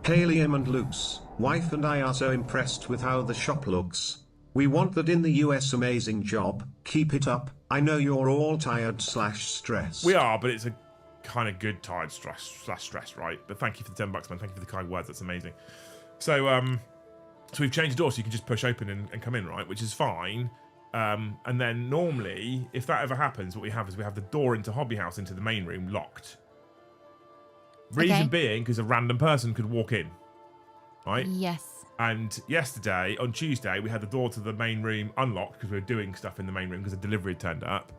Helium and Luke's wife and I are so impressed with how the shop looks. We want that in the US. Amazing job. Keep it up. I know you're all tired/stressed. We are, but it's a kind of good tired stress, right? But thank you for the $10, man. Thank you for the kind words. That's amazing. So we've changed the door so you can just push open and come in, right? Which is fine. And then normally, if that ever happens, what we have is we have the door into Hobby House, into the main room, locked. Reason being, because a random person could walk in, right? Yes. And yesterday, on Tuesday, we had the door to the main room unlocked because we were doing stuff in the main room because a delivery had turned up.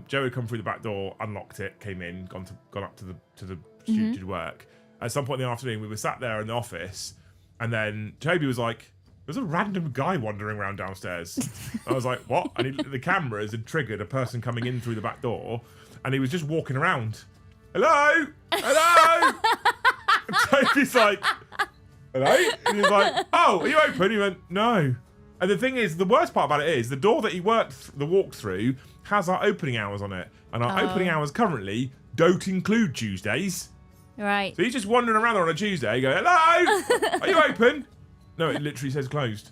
Joe had come through the back door, unlocked it, came in, gone up to the studio to work. At some point in the afternoon, we were sat there in the office, and then Toby was like, "There's a random guy wandering around downstairs." I was like, "What?" And the cameras had triggered a person coming in through the back door, and he was just walking around. "Hello, hello." And Toby's like, "Hello?" And he was like, "Oh, are you open?" He went, "No." And the thing is, the worst part about it is the door that he walked through has our opening hours on it, and our opening hours currently don't include Tuesdays. Right. So he's just wandering around on a Tuesday, going, "Hello, are you open?" No, it literally says closed.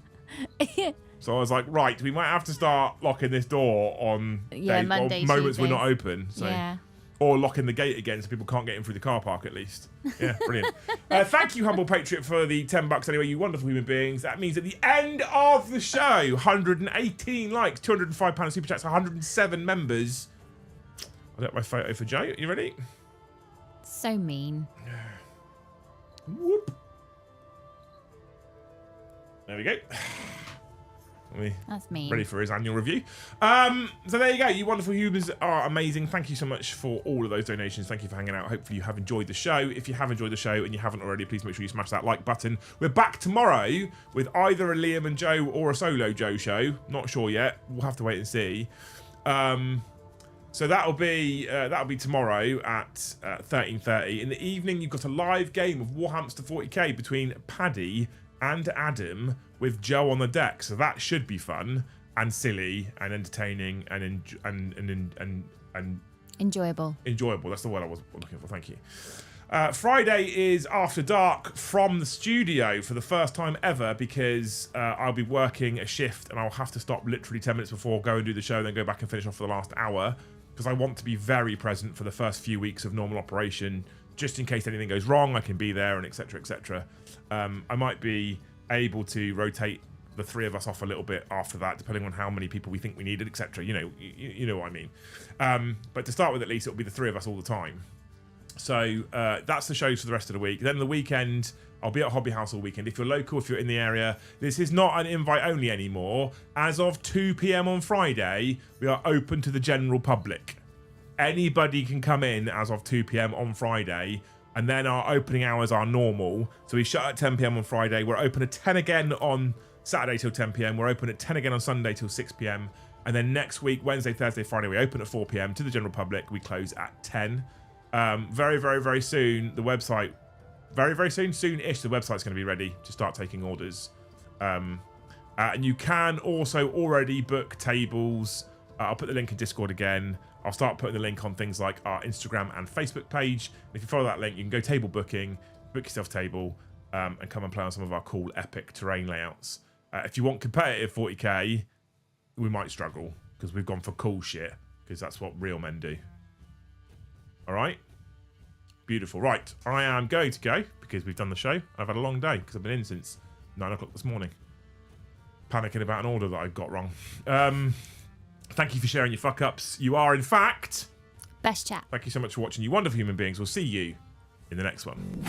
So I was like, right, we might have to start locking this door on Monday, or moments Tuesdays. we're not open. So. Yeah. Or locking the gate again so people can't get in through the car park at least. Yeah, brilliant. Thank you, Humble Patriot, for the $10 anyway, you wonderful human beings. That means at the end of the show, 118 likes, £205 super chats, 107 members. I'll get my photo for Joe. You ready? So mean. Whoop. There we go. That's mean. Ready for his annual review. So there you go. You wonderful humans are amazing. Thank you so much for all of those donations. Thank you for hanging out. Hopefully you have enjoyed the show. If you have enjoyed the show and you haven't already, please make sure you smash that like button. We're back tomorrow with either a Liam and Joe or a solo Joe show. Not sure yet. We'll have to wait and see. So that'll be tomorrow at 13:30. In the evening, you've got a live game of Warhammer 40k between Paddy and Adam with Joe on the deck. So that should be fun and silly and entertaining and enjoyable. Enjoyable. That's the word I was looking for. Thank you. Friday is After Dark from the studio for the first time ever because I'll be working a shift and I'll have to stop literally 10 minutes before, go and do the show, then go back and finish off for the last hour because I want to be very present for the first few weeks of normal operation. Just in case anything goes wrong, I can be there and etc. etc. I might be able to rotate the three of us off a little bit after that, depending on how many people we think we needed, etc. You know what I mean. But to start with, at least it'll be the three of us all the time. So that's the shows for the rest of the week. Then the weekend, I'll be at Hobby House all weekend. If you're local, if you're in the area, this is not an invite only anymore. As of 2 p.m. on Friday, we are open to the general public. Anybody can come in as of 2 p.m. on Friday, and then our opening hours are normal. So we shut at 10 p.m. on Friday. We're open at 10 again on Saturday till 10 p.m. We're open at 10 again on Sunday till 6 p.m. And then next week, Wednesday, Thursday, Friday, we open at 4 p.m. to the general public. We close at 10. Very, very, very soon, the website, very, very soon-ish, the website's going to be ready to start taking orders. And you can also already book tables. I'll put the link in Discord again. I'll start putting the link on things like our Instagram and Facebook page. And if you follow that link, you can go table booking, book yourself table, and come and play on some of our cool epic terrain layouts. If you want competitive 40k, we might struggle because we've gone for cool shit because that's what real men do. All right? Beautiful. Right. I am going to go because we've done the show. I've had a long day because I've been in since 9 o'clock this morning. Panicking about an order that I got wrong. Thank you for sharing your fuck-ups. You are, in fact... Best chat. Thank you so much for watching, you wonderful human beings. We'll see you in the next one.